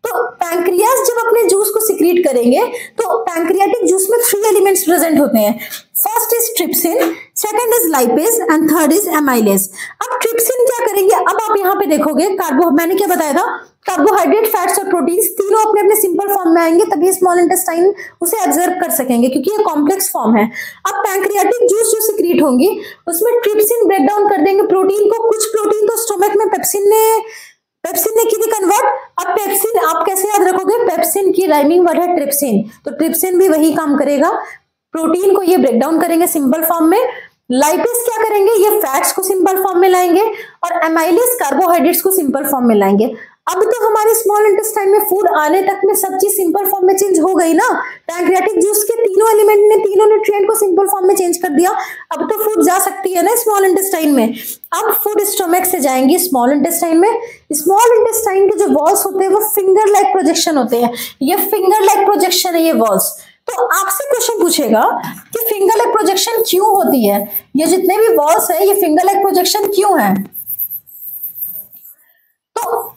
तो पैंक्रियास जब अपने जूस को सिक्रीट करेंगे तो पैंक्रियाटिक जूस में 3 एलिमेंट्स प्रेजेंट होते हैं। First is trypsin, second is lipase and third is amylase. अब ट्रिप्सिन क्या करेंगे, अब आप यहाँ पे देखोगे मैंने क्या बताया था, कार्बोहाइड्रेट, फैट्स और प्रोटीन्स तीनों अपने अपने सिंपल फॉर्म में आएंगे तभी स्मॉल इंटेस्टाइन उसे ऑब्जर्व कर सकेंगे क्योंकि ये कॉम्प्लेक्स फॉर्म है। अब पैंक्रियाटिक जूस जो सिक्रीट होंगी उसमें ट्रिप्सिन ब्रेक डाउन कर देंगे प्रोटीन को। कुछ प्रोटीन तो स्टोमक में पेप्सिन ने की थी कन्वर्ट। अब पेप्सिन आप कैसे याद रखोगे, पेप्सिन की राइमिंग वर्ड है ट्रिप्सिन, तो ट्रिप्सिन भी वही काम करेगा, प्रोटीन को ये ब्रेक डाउन करेंगे सिंपल फॉर्म में। लाइपेज क्या करेंगे, ये फैट्स को सिंपल फॉर्म में लाएंगे और एमाइलेज कार्बोहाइड्रेट्स को सिंपल फॉर्म में लाएंगे। अब तो हमारे स्मॉल इंटेस्टाइन में फूड आने तक में सब चीज सिंपल फॉर्म में चेंज हो गई ना। पैंक्रियाटिक जूस के तीनों एलिमेंट ने तीनों न्यूट्रिएंट को सिंपल फॉर्म में चेंज कर दिया। अब तो फूड जा सकती है ना स्मॉल इंटेस्टाइन में। अब फूड स्टोमक से जाएंगी स्मॉल इंटेस्टाइन में। स्मॉल इंटेस्टाइन के जो वॉल्स होते हैं वो फिंगर लाइक प्रोजेक्शन होते हैं, ये फिंगर लाइक प्रोजेक्शन है ये वॉल्स। तो आपसे क्वेश्चन पूछेगा कि फिंगर लाइक प्रोजेक्शन क्यों होती है, ये जितने भी वॉल्स है ये फिंगर लाइक प्रोजेक्शन क्यों है। तो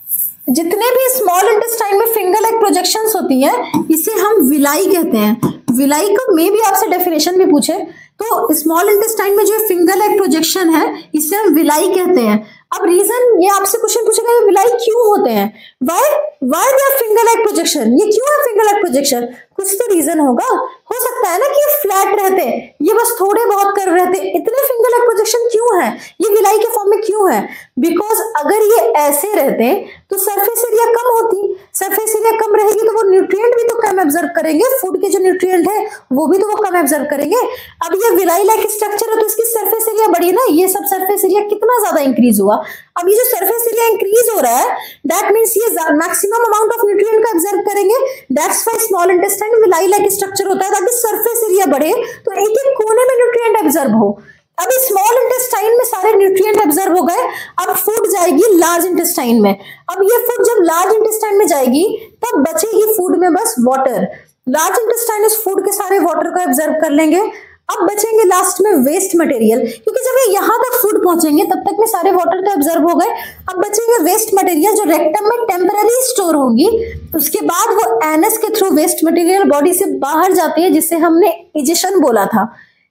जितने भी स्मॉल इंटेस्टाइन में फिंगर लाइक प्रोजेक्शंस होती है इसे हम विलाई कहते हैं। विलाई का मे भी आपसे डेफिनेशन भी पूछे तो स्मॉल इंटेस्टाइन में जो फिंगर लाइक प्रोजेक्शन है इसे हम विलाई कहते हैं। अब रीजन ये आपसे क्वेश्चन पूछेगा ये विलाई क्यों होते हैं, why they are finger like projection, ये क्यों है फिंगर लाइक प्रोजेक्शन, कुछ तो रीजन होगा। हो सकता है ना कि ये फ्लैट रहते, ये बस थोड़े बहुत कर रहते, इतने फिंगर लाइक प्रोजेक्शन क्यों है, ये विलाई के फॉर्म में क्यों है। बिकॉज अगर ये ऐसे रहते तो सरफेस एरिया कम होती, सरफेस एरिया कम रहेगी तो वो न्यूट्रिएंट भी तो कम एब्जॉर्ब करेंगे, फूड के जो न्यूट्रिएंट है वो भी तो वो कम एब्जॉर्ब करेंगे। अब ये विलाई लाइक स्ट्रक्चर है तो इसकी सरफेस एरिया बढ़ी ना, ये सब सरफेस एरिया कितना ज्यादा इंक्रीज हुआ। अब ये जो सरफेस एरिया इंक्रीज हो रहा है दैट मींस ये मैक्सिमम अमाउंट ऑफ न्यूट्रिएंट को एब्जॉर्ब करेंगे, that's why small intestine villi like structure होता है ताकि सरफेस एरिया बढ़े तो एक एक कोने में न्यूट्रिएंट एब्जॉर्ब हो। अब स्मॉल इंटेस्टाइन में सारे न्यूट्रिएंट एब्जॉर्ब हो गए, अब फूड जाएगी लार्ज इंटेस्टाइन में। अब ये फूड जब लार्ज इंटेस्टाइन में जाएगी तब बचेगी फूड में बस वाटर। लार्ज इंटेस्टाइन इस फूड के सारे वाटर को एब्जॉर्ब कर लेंगे। अब बचेंगे लास्ट में वेस्ट मटेरियल, क्योंकि जब ये यहाँ तक फूड पहुंचेंगे तब तक में सारे वाटर तो एब्जॉर्ब हो गए। अब बचेंगे वेस्ट मटेरियल जो रेक्टम में टेम्पररी स्टोर होगी, उसके बाद वो एनस के थ्रू वेस्ट मटेरियल बॉडी से बाहर जाती है जिसे हमने इजेशन बोला था।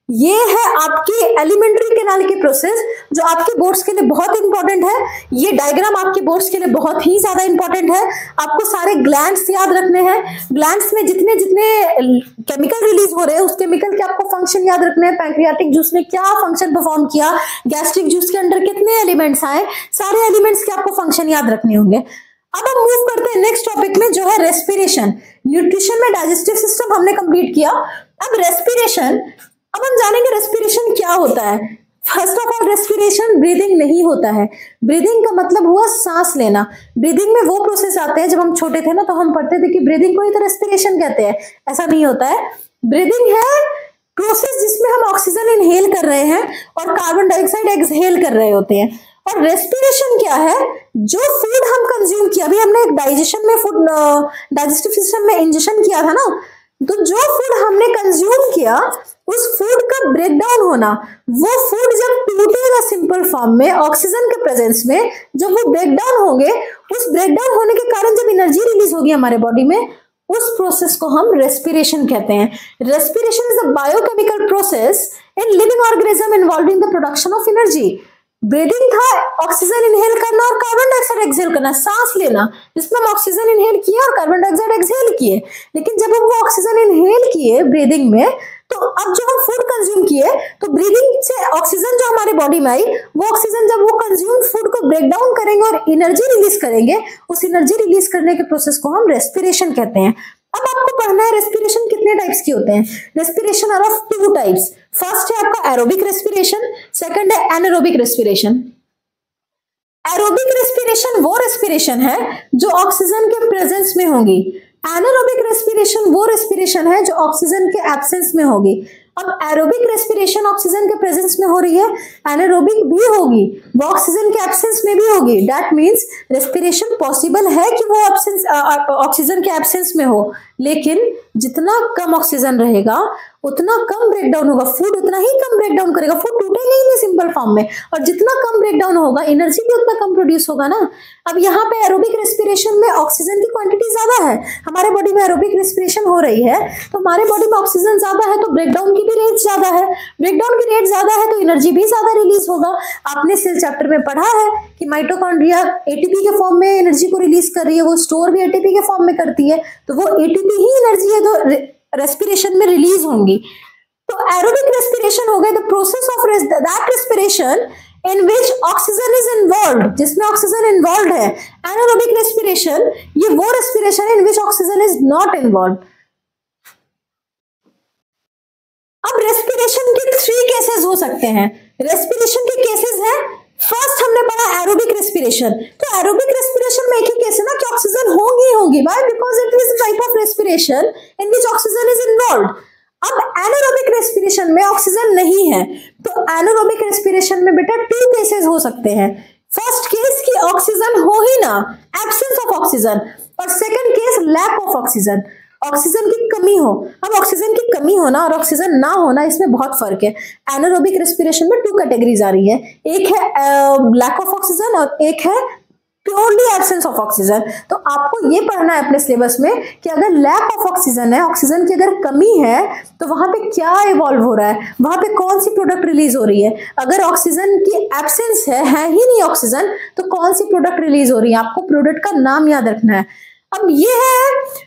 ये है आपकी एलिमेंट्री कैनाल की प्रोसेस जो आपके बोर्ड्स के लिए बहुत इंपॉर्टेंट है। ये डायग्राम आपके बोर्ड्स के लिए बहुत ही ज्यादा इंपॉर्टेंट है। आपको सारे ग्लैंड्स याद रखने हैं, ग्लैंड्स में जितने जितने केमिकल रिलीज हो रहे हैं उस केमिकल के आपको फंक्शन याद रखने हैं। पैंक्रियाटिक जूस ने क्या फंक्शन परफॉर्म किया, गैस्ट्रिक जूस के अंदर कितने एलिमेंट्स आए, सारे एलिमेंट्स के आपको फंक्शन याद रखने होंगे। अब हम मूव करते हैं नेक्स्ट टॉपिक में जो है रेस्पिरेशन। न्यूट्रिशन में डाइजेस्टिव सिस्टम हमने कंप्लीट किया, अब रेस्पिरेशन। अब हम जानेंगे रेस्पिरेशन क्या होता है। First of all respiration breathing नहीं होता है। ब्रीदिंग का मतलब हुआ सांस लेना। ब्रीदिंग में वो प्रोसेस आते हैं, जब हम छोटे थे ना तो हम पढ़ते थे कि ब्रीदिंग को ही तो रेस्पिरेशन कहते हैं, ऐसा नहीं होता है। ब्रीदिंग है प्रोसेस जिसमें हम ऑक्सीजन इनहेल कर रहे हैं और कार्बन डाइऑक्साइड एक्सहेल कर रहे होते हैं। और रेस्पिरेशन क्या है, जो फूड हम कंज्यूम किया, अभी हमने एक डाइजेशन में फूड डाइजेस्टिव सिस्टम में इंजेक्शन किया था ना, तो जो फूड हमने कंज्यूम किया उस फूड का ब्रेकडाउन होना, वो फूड जब टूटेगा सिंपल फॉर्म में ऑक्सीजन के प्रेजेंस में, जब वो ब्रेकडाउन होंगे, उस ब्रेकडाउन होने के कारण जब एनर्जी रिलीज होगी हमारे बॉडी में, उस प्रोसेस को हम रेस्पिरेशन कहते हैं। Respiration is a biochemical process in living organism involving the production of energy. Breathing था ऑक्सीजन इनहेल करना और कार्बन डाइऑक्साइड एक्सहेल करना, सांस लेना, जिसमें हम ऑक्सीजन इनहेल किए और कार्बन डाइऑक्साइड एक्सहेल किए। लेकिन जब हम वो ऑक्सीजन इनहेल किए ब्रीदिंग में, तो अब जो हम फूड कंज्यूम किए, तो ब्रीदिंग से ऑक्सीजन जो हमारे बॉडी में आई, वो ऑक्सीजन जब वो कंज्यूम फूड को ब्रेक डाउन करेंगे और एनर्जी रिलीज करेंगे, उस एनर्जी रिलीज करने के प्रोसेस को हम रेस्पिरेशन कहते हैं। अब आपको पढ़ना है रेस्पिरेशन कितने टाइप्स की होते हैं। Respiration are of 2 types. First है आपका एरोबिक रेस्पिरेशन, सेकंड है एनारोबिक रेस्पिरेशन। एरोबिक रेस्पिरेशन वो रेस्पिरेशन है जो ऑक्सीजन के प्रेजेंस में होगी। एनारोबिक रेस्पिरेशन वो रेस्पिरेशन है जो ऑक्सीजन के एब्सेंस में होगी। अब एरोबिक रेस्पिरेशन ऑक्सीजन के प्रेजेंस में हो रही है, एनारोबिक भी होगी, वो ऑक्सीजन के एब्सेंस में भी होगी। दैट मींस रेस्पिरेशन पॉसिबल है कि वो ऑक्सीजन के एब्सेंस में हो, लेकिन जितना कम ऑक्सीजन रहेगा उतना कम ब्रेकडाउन होगा, फूड उतना ही कम ब्रेकडाउन करेगा, फूड टूटेगा ही नहीं सिंपल फॉर्म में, और जितना कम ब्रेकडाउन होगा एनर्जी भी उतना कम प्रोड्यूस होगा ना। अब यहाँ पे एरोबिक रेस्पिरेशन में ऑक्सीजन की क्वांटिटी ज्यादा है, हमारे बॉडी में एरोबिक रेस्पिरेशन हो रही है, तो हमारे बॉडी में ऑक्सीजन ज्यादा है, तो ब्रेकडाउन की भी रेट ज्यादा है, ब्रेकडाउन की रेट ज्यादा है तो एनर्जी भी ज्यादा रिलीज होगा। आपने सेल चैप्टर में पढ़ा है कि माइटोकॉन्ड्रिया एटीपी के फॉर्म में एनर्जी को रिलीज कर रही है, वो स्टोर भी एटीपी के फॉर्म में करती है, तो वो एटीपी ही एनर्जी है तो रेस्पिरेशन में रिलीज होंगी। तो एरोबिक रेस्पिरेशन हो गया the process of that respiration in which oxygen is involved, जिसमें ऑक्सीजन इन्वॉल्व है। एनारोबिक रेस्पिरेशन ये वो रेस्पिरेशन है in which oxygen is not involve. अब रेस्पिरेशन के 3 केसेस हो सकते हैं। रेस्पिरेशन के केसेस हैं, फर्स्ट हमने पढ़ा एरोबिक रेस्पिरेशन, तो एरोबिक रेस्पिरेशन में एक ही केस है ना कि ऑक्सीजन होगी, why? Because it is type of respiration in which oxygen is involved. अब एनारोबिक रेस्पिरेशन में ऑक्सीजन नहीं है, तो एनारोबिक रेस्पिरेशन में बेटा 2 केसेस हो सकते हैं। फर्स्ट केस कि ऑक्सीजन हो ही ना, एब्सेंस ऑफ ऑक्सीजन, और second case lack of oxygen, oxygen की कमी हो। अब ऑक्सीजन की कमी होना और ऑक्सीजन ना होना इसमें बहुत फर्क है। एनारोबिक रेस्पिरेशन में 2 कैटेगरीज आ रही है, एक है लैक ऑफ ऑक्सीजन और एक है प्योरली एब्सेंस ऑफ ऑक्सीजन। तो आपको ये पढ़ना है अपने सिलेबस में कि अगर लैक ऑफ ऑक्सीजन है, ऑक्सीजन की अगर कमी है, तो वहां पे क्या इवॉल्व हो रहा है, वहां पे कौन सी प्रोडक्ट रिलीज हो रही है। अगर ऑक्सीजन की एब्सेंस है ही नहीं ऑक्सीजन, तो कौन सी प्रोडक्ट रिलीज हो रही है, आपको प्रोडक्ट का नाम याद रखना है। अब ये है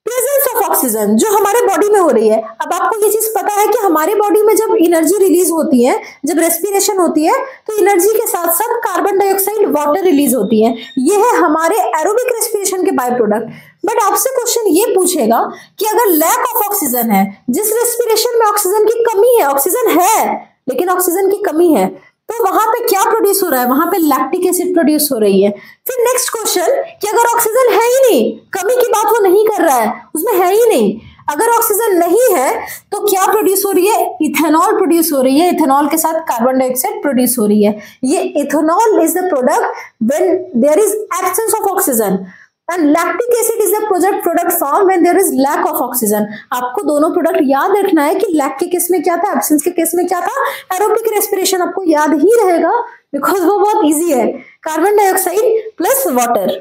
प्रेजेंस ऑफ ऑक्सीजन जो हमारे बॉडी में हो रही है। अब आपको ये चीज पता है कि हमारे बॉडी में जब एनर्जी रिलीज होती है, जब रेस्पिरेशन होती है, तो एनर्जी के साथ साथ कार्बन डाइऑक्साइड, वाटर रिलीज होती है। ये है हमारे एरोबिक रेस्पिरेशन के बाय प्रोडक्ट। बट आपसे क्वेश्चन ये पूछेगा कि अगर लैक ऑफ ऑक्सीजन है, जिस रेस्पिरेशन में ऑक्सीजन की कमी है, ऑक्सीजन है लेकिन ऑक्सीजन की कमी है, तो वहां पे क्या प्रोड्यूस हो रहा है, वहां पे लैक्टिक एसिड प्रोड्यूस हो रही है। फिर नेक्स्ट क्वेश्चन कि अगर ऑक्सीजन है ही नहीं, कमी की बात वो नहीं कर रहा है, उसमें है ही नहीं, अगर ऑक्सीजन नहीं है तो क्या प्रोड्यूस हो रही है, इथेनॉल प्रोड्यूस हो रही है, इथेनॉल के साथ कार्बन डाइऑक्साइड प्रोड्यूस हो रही है। ये ethanol is the product when there is absence of oxygen, and lactic acid is the product form when there is lack of oxygen. आपको दोनों प्रोडक्ट याद रखना है कि लैक के केस में क्या था, एब्सेंस के केस में क्या था। एरोबिक रेस्पिरेशन आपको याद ही रहेगा बिकॉज वो बहुत इजी है, कार्बन डाइऑक्साइड प्लस वाटर।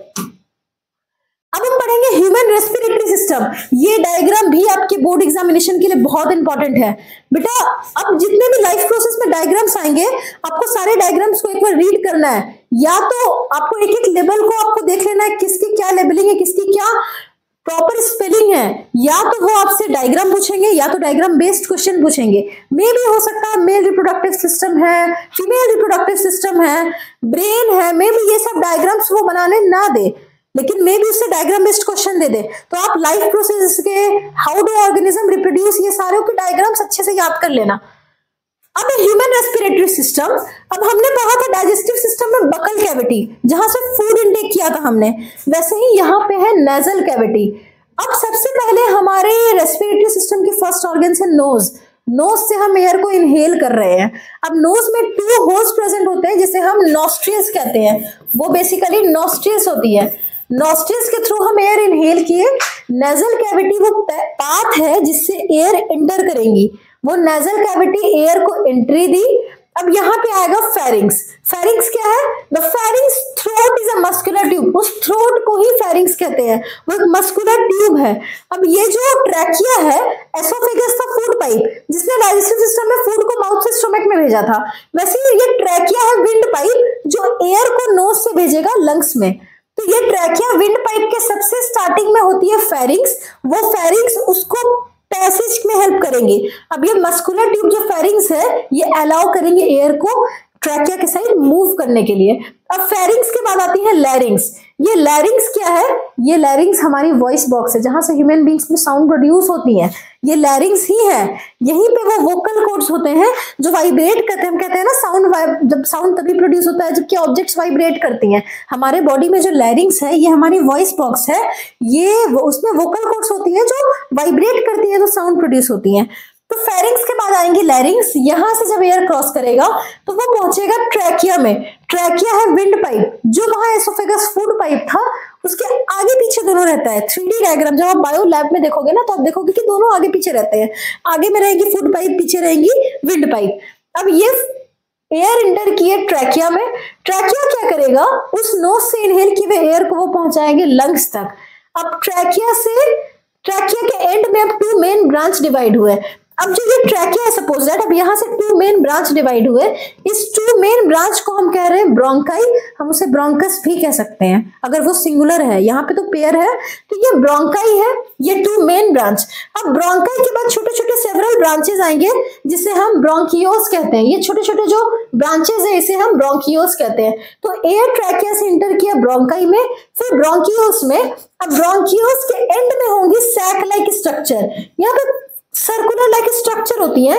अब हम पढ़ेंगे ह्यूमन रेस्पिरेटरी सिस्टम। ये डायग्राम भी आपके बोर्ड एग्जामिनेशन के लिए बहुत इंपॉर्टेंट है बेटा। अब जितने भी लाइफ प्रोसेस में डायग्राम्स आएंगे, आपको सारे डायग्राम्स को एक बार रीड करना है, या तो आपको एक एक लेवल को आपको देख लेना है, किसकी क्या लेबलिंग है, किसकी क्या प्रॉपर स्पेलिंग है, या तो वो आपसे डायग्राम पूछेंगे या तो डायग्राम बेस्ड क्वेश्चन पूछेंगे। मे भी हो सकता है मेल रिप्रोडक्टिव सिस्टम है, फीमेल रिप्रोडक्टिव सिस्टम है, ब्रेन है, मे भी ये सब डायग्राम्स वो बनाने ना दे, लेकिन मे भी उससे डायग्राम बेस्ड क्वेश्चन दे दे। तो आप लाइफ प्रोसेस के हाउ डू ऑर्गेनिज्म रिप्रोड्यूस, ये सारे के डायग्राम्स अच्छे से याद कर लेना। अब ह्यूमन रेस्पिरेटरी सिस्टम, अब हमने पढ़ा था डाइजेस्टिव सिस्टम में बकल कैविटी, जहां से फूड इनटेक किया था हमने, वैसे ही यहाँ पे है नेजल कैविटी। अब सबसे पहले हमारे रेस्पिरेटरी सिस्टम की फर्स्ट ऑर्गन है नोज। नोज से हम एयर को इनहेल कर रहे हैं। अब नोज में 2 होल्स प्रेजेंट होते हैं जिसे हम नॉस्ट्रिल्स कहते हैं, वो बेसिकली नॉस्ट्रिल्स होती है। नॉस्ट्रिल्स के थ्रू हम एयर इनहेल किए। नेजल कैविटी वो पाथ है जिससे एयर एंटर करेंगी, वो नेजल कैविटी एयर को एंट्री दी। अब यहाँ पे आएगा फेरिंग्स। फेरिंग्स क्या है? The pharynx throat is a muscular tube. उस थ्रोट को ही फेरिंग्स कहते हैं, वो एक मस्कुलर ट्यूब है। अब ये जो ट्रैकिया है, एसोफेगस था फूड पाइप जिसने डाइजेस्टिव सिस्टम में फूड को माउथ से स्टमक में भेजा था। वैसे ही ये ट्रैकिया है विंड पाइप जो एयर को नोज से भेजेगा लंग्स में। तो ये ट्रैकिया विंड पाइप के सबसे स्टार्टिंग में होती है फेरिंग्स। वो फेरिंग्स उसको पैसेज में हेल्प करेंगे। अब ये मस्कुलर ट्यूब जो फेरिंग्स है ये अलाउ करेंगे एयर को ट्रैकिया के साइड मूव करने के लिए। अब फेरिंग्स के बाद आती है लैरिंग्स। ये लैरिंग्स क्या है? ये लैरिंग्स हमारी वॉइस बॉक्स है जहां से ह्यूमन बींग्स में साउंड प्रोड्यूस होती है। ये लैरिंग्स ही है। यहीं पे वो वोकल कॉर्ड्स होते हैं जो वाइब्रेट करते हैं। हम कहते हैं ना साउंड, जब साउंड तभी प्रोड्यूस होता है जबकि ऑब्जेक्ट्स वाइब्रेट करती हैं। हमारे बॉडी में जो लैरिंग्स है ये हमारी वॉइस बॉक्स है। ये उसमें वोकल कॉर्ड्स होती है जो वाइब्रेट करती है, जो साउंड प्रोड्यूस होती है। तो फेरिंग्स के बाद आएंगी लैरिंग्स। यहां से जब एयर क्रॉस करेगा तो वो पहुंचेगा ट्रैकिया में। ट्रैकिया है विंड पाइप जो वहां एसोफेगस फूड पाइप था उसके आगे पीछे दोनों रहता है। 3D डायग्राम जब आप बायो लैब में देखोगे ना तो आप देखोगे कि दोनों आगे पीछे रहते हैं। आगे में रहेगी फूड पाइप, पीछे रहेंगी विंड पाइप। अब ये एयर इंटर किए ट्रैकिया में। ट्रैकिया क्या करेगा? उस नोज से इनहेल किए हुए एयर को वो पहुंचाएंगे लंग्स तक। अब ट्रैकिया के एंड में अब 2 मेन ब्रांच डिवाइड हुए। अब जो ये ट्रैकिया है सपोज दैट, अब यहाँ से 2 मेन ब्रांच डिवाइड हुए। इस 2 मेन ब्रांच को हम कह रहे हैं ब्रोंकाई। हम उसे ब्रोंकस भी कह सकते हैं अगर वो सिंगुलर है। यहाँ पे तो पेयर है तो ये ब्रोंकाई है, ये 2 मेन ब्रांच। अब ब्रोंकाई के बाद छोटे छोटे सेवरल ब्रांचेस आएंगे जिसे हम ब्रोंकियोस कहते हैं। ये छोटे छोटे जो ब्रांचेस है इसे हम ब्रोंकियोस कहते हैं। तो एयर ट्रैकिया से इंटर किया ब्रोंकाई में, फिर ब्रोंकियोस में। अब ब्रोंकियोस के एंड में होंगी सैक लाइक स्ट्रक्चर। यहाँ पे सर्कुलर लाइक स्ट्रक्चर होती है।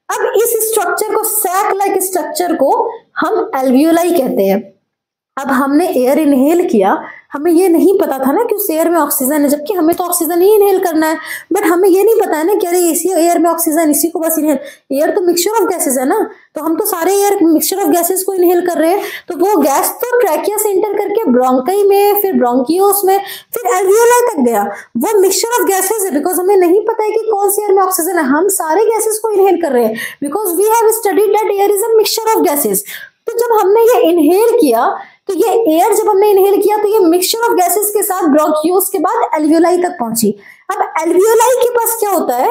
अब इस स्ट्रक्चर को, सैक लाइक स्ट्रक्चर को हम एल्वियोलाई कहते हैं। अब हमने एयर इनहेल किया, हमें ये नहीं पता था ना कि उस एयर में ऑक्सीजन है, जबकि हमें तो ऑक्सीजन ही इनहेल करना है। बट हमें ये नहीं पता है ना कि अरे इसी एयर में ऑक्सीजन, इसी को बस इनहेल। एयर तो मिक्सचर ऑफ गैसेस है ना, तो हम तो सारे एयर मिक्सचर ऑफ गैसेस को इनहेल कर रहे हैं। तो वो गैस तो ट्रैकिया से इंटर करके ब्रोंकाई में, फिर ब्रोंकियोस में, फिर एल्वियोलाई तक गया। वो मिक्सचर ऑफ गैसेस है बिकॉज हमें नहीं पता है कि कौन सी एयर में ऑक्सीजन है। हम सारे गैसेस को इनहेल कर रहे हैं because we have studied that air is a mixture of gases. तो जब हमने ये इनहेल किया तो ये एयर जब हमने इनहेल किया तो ये मिक्सचर ऑफ गैसेस के साथ ब्रोंकियोस के बाद एल्वियोलाई तक पहुंची। अब एल्वियोलाई के पास क्या होता है?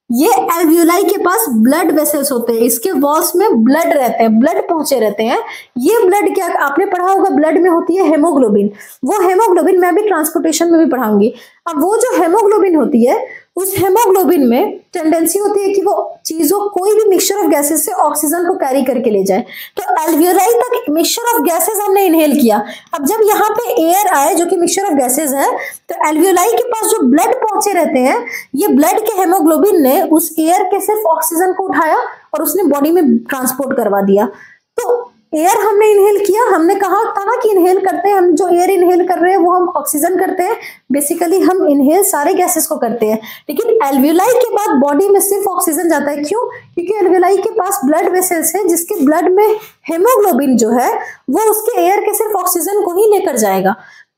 ये एल्वियोलाई के पास ब्लड वेसल्स होते हैं। इसके वॉल्स में ब्लड रहते हैं, ब्लड पहुंचे रहते हैं। ये ब्लड क्या, आपने पढ़ा होगा ब्लड में होती है हेमोग्लोबिन। वो हेमोग्लोबिन मैं भी ट्रांसपोर्टेशन में भी पढ़ाऊंगी। अब वो जो हेमोग्लोबिन होती है उस हेमोग्लोबिन में टेंडेंसी होती है कि वो चीजों, कोई भी मिक्सचर ऑफ गैसेस से ऑक्सीजन को कैरी करके ले जाए। तो एल्वियोलाई तक मिक्सचर ऑफ गैसेस हमने इनहेल किया। अब जब यहाँ पे एयर आए जो कि मिक्सचर ऑफ गैसेस है, तो एल्वियोलाई के पास जो ब्लड पहुंचे रहते हैं, ये ब्लड के हेमोग्लोबिन ने उस एयर के सिर्फ ऑक्सीजन को उठाया और उसने बॉडी में ट्रांसपोर्ट करवा दिया। तो एयर हमने इनहेल किया, हमने कहा था ना कि इनहेल करते हैं, हम जो एयर इनहेल कर रहे हैं वो हम ऑक्सीजन करते हैं। बेसिकली हम इनहेल सारे गैसेस को करते हैं, लेकिन एल्वियोलाई के बाद बॉडी में सिर्फ ऑक्सीजन जाता है। क्यों? क्योंकि एल्वियोलाई के पास ब्लड वेसल्स है जिसके ब्लड में हेमोग्लोबिन जो है वो उसके एयर के सिर्फ ऑक्सीजन को ही लेकर जाएगा।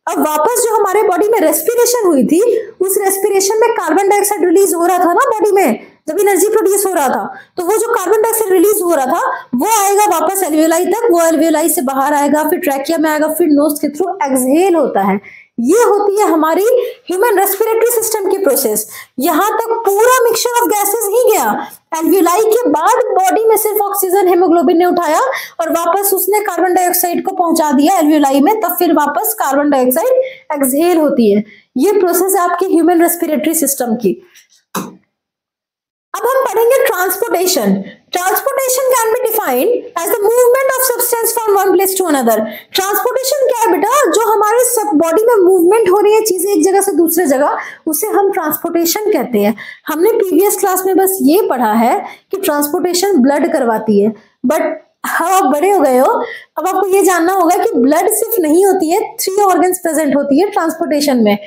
अब वापस जो हमारे बॉडी में रेस्पिरेशन हुई थी, उस रेस्पिरेशन में कार्बन डाइऑक्साइड रिलीज हो रहा था ना बॉडी में, जब एनर्जी प्रोड्यूस हो रहा था, तो वो जो कार्बन डाइऑक्साइड रिलीज हो रहा था वो आएगा वापस एल्वियोलाई तक। वो एल्वियोलाई से बाहर आएगा, फिर ट्रैकिया में आएगा, फिर नोज के थ्रू एक्सहेल होता है। ये होती है हमारी ह्यूमन रेस्पिरेटरी सिस्टम की प्रोसेस। यहां तक पूरा मिक्सचर ऑफ गैसेस ही गया। एल्वियोलाई के बाद बॉडी में सिर्फ ऑक्सीजन हेमोग्लोबिन ने उठाया और वापस उसने कार्बन डाइऑक्साइड को पहुंचा दिया एल्वियोलाई में, तब फिर वापस कार्बन डाइऑक्साइड एक्सहेल होती है। ये प्रोसेस है आपकी ह्यूमन रेस्पिरेटरी सिस्टम की। अब हम पढ़ेंगे transportation. Transportation can be defined as the movement of substance from one place to another. Transportation क्या है बेटा? जो हमारे सब बॉडी में मूवमेंट हो रही है चीजें एक जगह से दूसरे जगह, उसे हम ट्रांसपोर्टेशन कहते हैं। हमने प्रीवियस क्लास में बस ये पढ़ा है कि ट्रांसपोर्टेशन ब्लड करवाती है, बट हाँ आप बड़े हो गए हो, अब आपको ये जानना होगा कि ब्लड सिर्फ नहीं होती है, 3 ऑर्गन्स प्रेजेंट होती है ट्रांसपोर्टेशन में।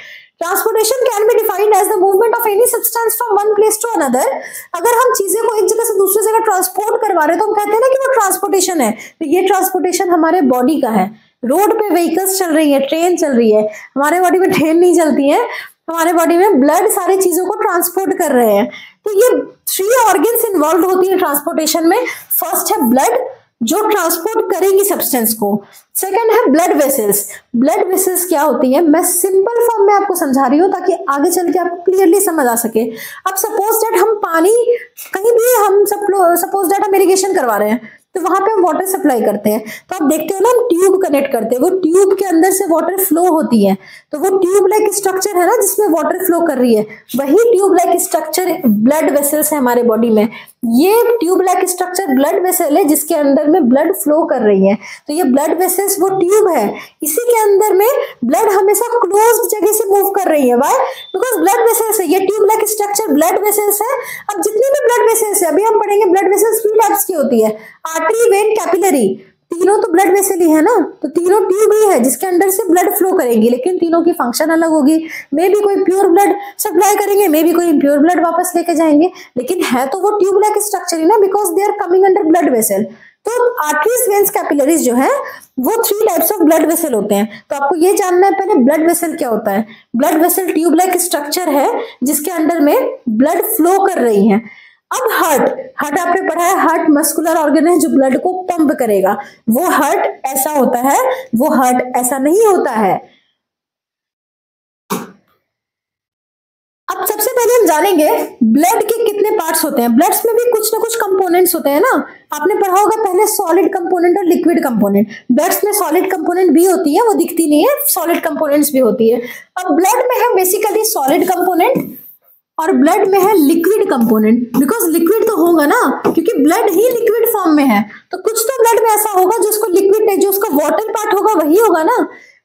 Transportation can be defined as the movement of any substance from one place to another. अगर हम चीजें को एक जगह से दूसरी जगह ट्रांसपोर्ट करवा रहे हैं तो हम कहते हैं ना कि वो ट्रांसपोर्टेशन है। तो ये ट्रांसपोर्टेशन हमारे बॉडी का है। रोड पे व्हीकल्स चल रही है, ट्रेन चल रही है, हमारे बॉडी में ट्रेन नहीं चलती है, हमारे बॉडी में ब्लड सारी चीजों को ट्रांसपोर्ट कर रहे हैं। तो ये 3 ऑर्गन्स इन्वॉल्व होती है ट्रांसपोर्टेशन में। फर्स्ट है ब्लड, जो ट्रांसपोर्ट करेंगी सब्सटेंस को। सेकंड है ब्लड वेसल्स। ब्लड वेसल्स क्या होती है, मैं सिंपल फॉर्म में आपको समझा रही हूँ ताकि आगे चल के आपको क्लियरली समझ आ सके। अब सपोज दैट हम पानी कहीं भी हम सपोज दैट हम इरिगेशन करवा रहे हैं, तो वहां पे हम वाटर सप्लाई करते हैं, तो आप देखते हो ना हम ट्यूब कनेक्ट करते हैं, वो ट्यूब के अंदर से वाटर फ्लो होती है, तो वो ट्यूब लाइक स्ट्रक्चर है ना जिसमें वाटर फ्लो कर रही है, वही tube like structure blood vessels है हमारे बॉडी में। ये tube like structure blood vessel है जिसके अंदर में ब्लड फ्लो कर रही है, तो ये ब्लड वेसल्स वो ट्यूब है, इसी के अंदर में ब्लड हमेशा क्लोज्ड जगह से मूव कर रही है। व्हाई? बिकॉज ब्लड वेसल्स है, ये tube like structure blood vessels है। अब जितने भी ब्लड वेसल्स है, अभी हम पढ़ेंगे ब्लड वेसल्स 3 टाइप्स की होती है, आर्टरी, वेन, कैपिलरी। तीनों तो ब्लड वेसल ही है ना, तो तीनों ट्यूब ही है जिसके अंदर से ब्लड फ्लो करेंगी, लेकिन तीनों की फंक्शन अलग होगी। मे भी कोई प्योर ब्लड सप्लाई करेंगे, मे भी कोई इम्प्योर ब्लड वापस लेके जाएंगे, लेकिन है तो वो ट्यूब लाइक स्ट्रक्चर ही ना, because they are coming under blood vessel. तो आर्टरीज, वेन्स, कैपिलरीज जो है वो 3 टाइप्स ऑफ ब्लड वेसल होते हैं। तो आपको ये जानना है पहले ब्लड वेसल क्या होता है। Blood vessel tube like structure है जिसके अंदर में ब्लड फ्लो कर रही है। अब हार्ट आपने पढ़ा है, हार्ट मस्कुलर ऑर्गन है जो ब्लड को पंप करेगा। वो हार्ट ऐसा होता है, वो हार्ट ऐसा नहीं होता है। अब सबसे पहले हम जानेंगे ब्लड के कितने पार्ट्स होते हैं। ब्लड्स में भी कुछ ना कुछ कंपोनेंट्स होते हैं ना, आपने पढ़ा होगा पहले सॉलिड कंपोनेंट और लिक्विड कंपोनेंट। ब्लड्स में सॉलिड कंपोनेंट भी होती है, वो दिखती नहीं है, सॉलिड कंपोनेंट्स भी होती है। अब ब्लड में है बेसिकली सॉलिड कंपोनेंट और ब्लड में है लिक्विड कंपोनेंट, बिकॉज लिक्विड तो होगा ना, क्योंकि ब्लड ही लिक्विड फॉर्म में है, तो कुछ तो ब्लड में ऐसा होगा जो उसको लिक्विड, जो उसका वाटर पार्ट होगा वही होगा ना।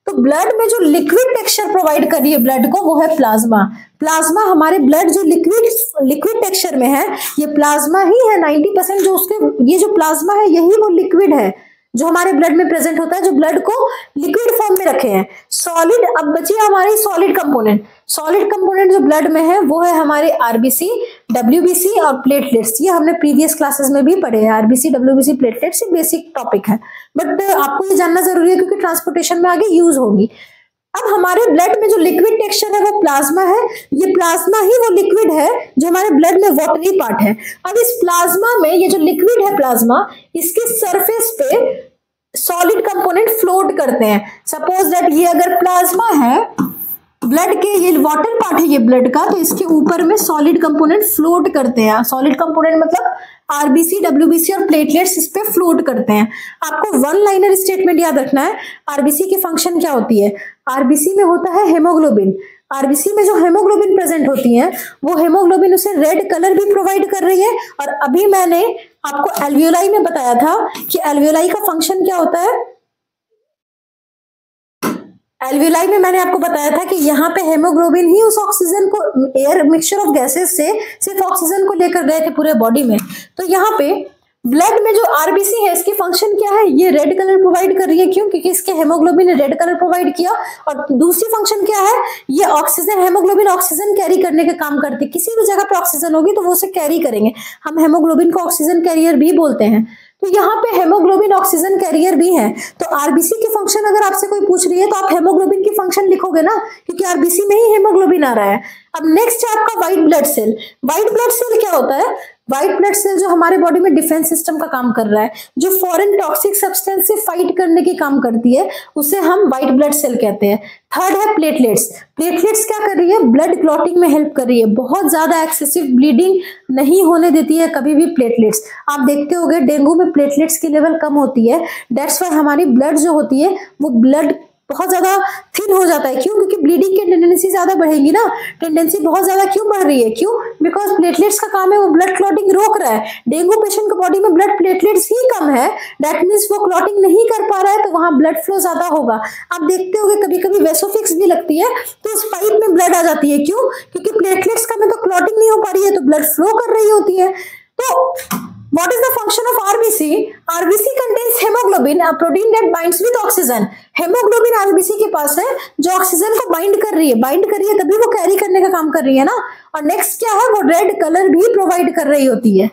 तो ब्लड में जो लिक्विड टेक्सचर प्रोवाइड कर रही है ब्लड को, वो है प्लाज्मा। प्लाज्मा हमारे ब्लड जो लिक्विड टेक्सचर में है, ये प्लाज्मा ही है। 90% जो उसके ये जो प्लाज्मा है यही वो लिक्विड है जो हमारे ब्लड में प्रेजेंट होता है, जो ब्लड को लिक्विड फॉर्म में रखे हैं। सॉलिड, अब बची हमारी सॉलिड कंपोनेंट। सॉलिड कंपोनेंट जो ब्लड में है वो है हमारे आरबीसी, डब्ल्यूबीसी और प्लेटलेट्स। ये हमने प्रीवियस क्लासेस में भी पढ़े हैं। आरबीसी, डब्ल्यूबीसी, प्लेटलेट्स ये बेसिक टॉपिक है, बट आपको ये जानना जरूरी है क्योंकि ट्रांसपोर्टेशन में आगे यूज होगी। अब हमारे ब्लड में जो लिक्विड टेक्सचर है वो प्लाज्मा है। ये प्लाज्मा ही वो लिक्विड है जो हमारे ब्लड में वाटरी पार्ट है। अब इस प्लाज्मा में ये जो लिक्विड है प्लाज्मा, इसके सरफेस पे सॉलिड कंपोनेंट फ्लोट करते हैं। सपोज दैट ये अगर प्लाज्मा है ब्लड के, ये वाटर पार्ट है ये ब्लड का, तो इसके ऊपर में सॉलिड कंपोनेंट फ्लोट करते हैं। सॉलिड कंपोनेंट मतलब आरबीसी, डब्ल्यूबीसी और प्लेटलेट्स इस पे फ्लोट करते हैं। आपको वन लाइनर स्टेटमेंट याद रखना है। आरबीसी की फंक्शन क्या होती है? आरबीसी में होता है हेमोग्लोबिन। आरबीसी में जो हेमोग्लोबिन प्रेजेंट होती है, वो हेमोग्लोबिन उसे रेड कलर भी प्रोवाइड कर रही है। और अभी मैंने आपको एल्वियोलाई में बताया था कि एल्वियोलाई का फंक्शन क्या होता है। एल्वियोलाई में मैंने आपको बताया था कि यहाँ पे हेमोग्लोबिन ही उस ऑक्सीजन को, एयर मिक्सचर ऑफ गैसेस से सिर्फ ऑक्सीजन को लेकर गए थे पूरे बॉडी में। तो यहाँ पे ब्लड में जो आरबीसी है, इसकी फंक्शन क्या है? ये रेड कलर प्रोवाइड कर रही है। क्यों? क्योंकि इसके हेमोग्लोबिन ने रेड कलर प्रोवाइड किया। और दूसरी फंक्शन क्या है? ये ऑक्सीजन, हेमोग्लोबिन ऑक्सीजन कैरी करने का काम करती है। किसी भी जगह पे ऑक्सीजन होगी तो वो उसे कैरी करेंगे। हम हेमोग्लोबिन को ऑक्सीजन कैरियर भी बोलते हैं। तो यहाँ पे हेमोग्लोबिन ऑक्सीजन कैरियर भी है। तो आरबीसी की फंक्शन अगर आपसे कोई पूछ रही है तो आप हेमोग्लोबिन की फंक्शन लिखोगे ना, क्योंकि आरबीसी में ही हेमोग्लोबिन आ रहा है। अब नेक्स्ट है आपका white blood cell. White blood cell क्या होता है? व्हाइट ब्लड सेल जो हमारे बॉडी में डिफेंस सिस्टम का काम कर रहा है, जो फॉरेन टॉक्सिक सब्सटेंस से फाइट करने की काम करती है, उसे हम व्हाइट ब्लड सेल कहते हैं। थर्ड है प्लेटलेट्स। प्लेटलेट्स क्या कर रही है? ब्लड क्लॉटिंग में हेल्प कर रही है। बहुत ज्यादा एक्सेसिव ब्लीडिंग नहीं होने देती है कभी भी प्लेटलेट्स। आप देखते होंगे डेंगू में प्लेटलेट्स की लेवल कम होती है। दैट्स वाई हमारी ब्लड जो होती है वो ब्लड बहुत ज्यादा थिन हो जाता है। क्यों? क्योंकि ब्लीडिंग की टेंडेंसी ज्यादा बढ़ेगी ना। टेंडेंसी बहुत ज्यादा क्यों बढ़ रही है? क्यों? बिकॉज प्लेटलेट्स का काम है वो ब्लड क्लॉटिंग रोक रहा है। डेंगू पेशेंट के बॉडी में ब्लड प्लेटलेट्स ही कम है, दैट मीन्स वो क्लॉटिंग नहीं कर पा रहा है, तो वहां ब्लड फ्लो ज्यादा होगा। आप देखते होंगे कभी कभी वेसोफिक्स भी लगती है तो उस पाइप में ब्लड आ जाती है। क्यों? क्योंकि प्लेटलेट्स का में तो क्लॉटिंग नहीं हो पा रही है, तो ब्लड फ्लो कर रही होती है। तो what is the function of RBC? RBC contains hemoglobin, a protein that binds with oxygen. Haemoglobin RBC के पास है जो ऑक्सीजन को बाइंड कर रही है, तभी वो कैरी करने का काम कर रही है ना। और नेक्स्ट क्या है? वो रेड कलर भी प्रोवाइड कर रही होती है।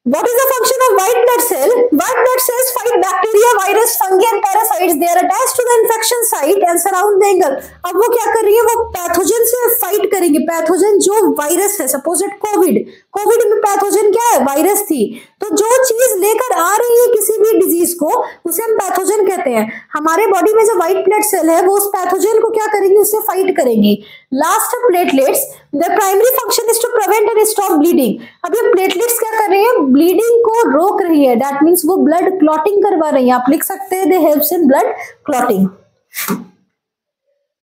What is the function of white blood cell? White blood cells fight bacteria, virus, fungi and parasites. They are attached to the infection site and surround the angle. अब वो क्या कर रही है, वो पैथोजन से फाइट करेंगे. पैथोजन जो वायरस है, सपोज इट कोविड में पैथोजन क्या है, वायरस थी. तो जो चीज लेकर आ रही है किसी भी डिजीज को, उसे हम पैथोजन कहते हैं. हमारे बॉडी में जो व्हाइट ब्लड सेल है वो उस पैथोजन को क्या करेंगी, उससे फाइट करेंगी. लास्ट है platelets. The primary function is to prevent and stop bleeding. अब ये प्लेटलेट्स क्या कर रही है, ब्लीडिंग को रोक रही है. दैट मीन्स वो ब्लड क्लॉटिंग करवा रही है. आप लिख सकते हैं दे हेल्प्स इन ब्लड क्लॉटिंग.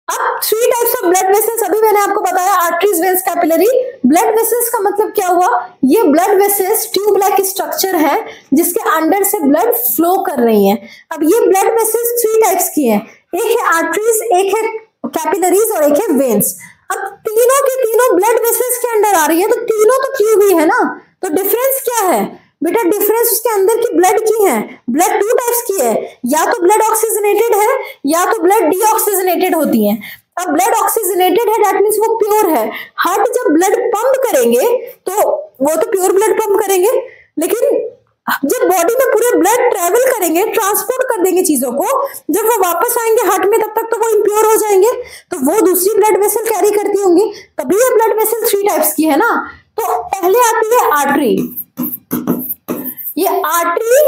अब 3 टाइप्स ऑफ ब्लड वेसल्स अभी मैंने आपको बताया, arteries, veins, capillary. Blood vessels का मतलब क्या हुआ, ये blood vessels tube like structure है जिसके अंडर से ब्लड फ्लो कर रही है. अब ये ब्लड वेसल्स 3 टाइप्स की है. एक है आर्टरीज, एक है कैपिलरीज और एक है वेन्स. अब तीनों के तीनों ब्लड वेसल्स के अंडर आ रही है, तो तीनों तो ट्यूब ही है ना. तो डिफरेंस क्या है बेटा, डिफरेंस उसके अंदर की ब्लड की है. ब्लड 2 टाइप्स की है, या तो ब्लड ऑक्सीजनेटेड है या तो ब्लड डीऑक्सीजनेटेड होती है. अब ब्लड ऑक्सीजनेटेड है, दैट मींस वो प्योर है. हार्ट जब ब्लड पंप करेंगे तो वो तो प्योर ब्लड पंप करेंगे, लेकिन जब बॉडी में पूरे ब्लड ट्रेवल करेंगे, ट्रांसपोर्ट कर देंगे चीजों को, जब वो वापस आएंगे हार्ट में तब तक तो वो इम्प्योर हो जाएंगे. तो वो दूसरी ब्लड वेसल कैरी करती होंगी, तभी ये ब्लड वेसल 3 टाइप्स की है ना. तो पहले आती है आर्टरी. ये आर्टरी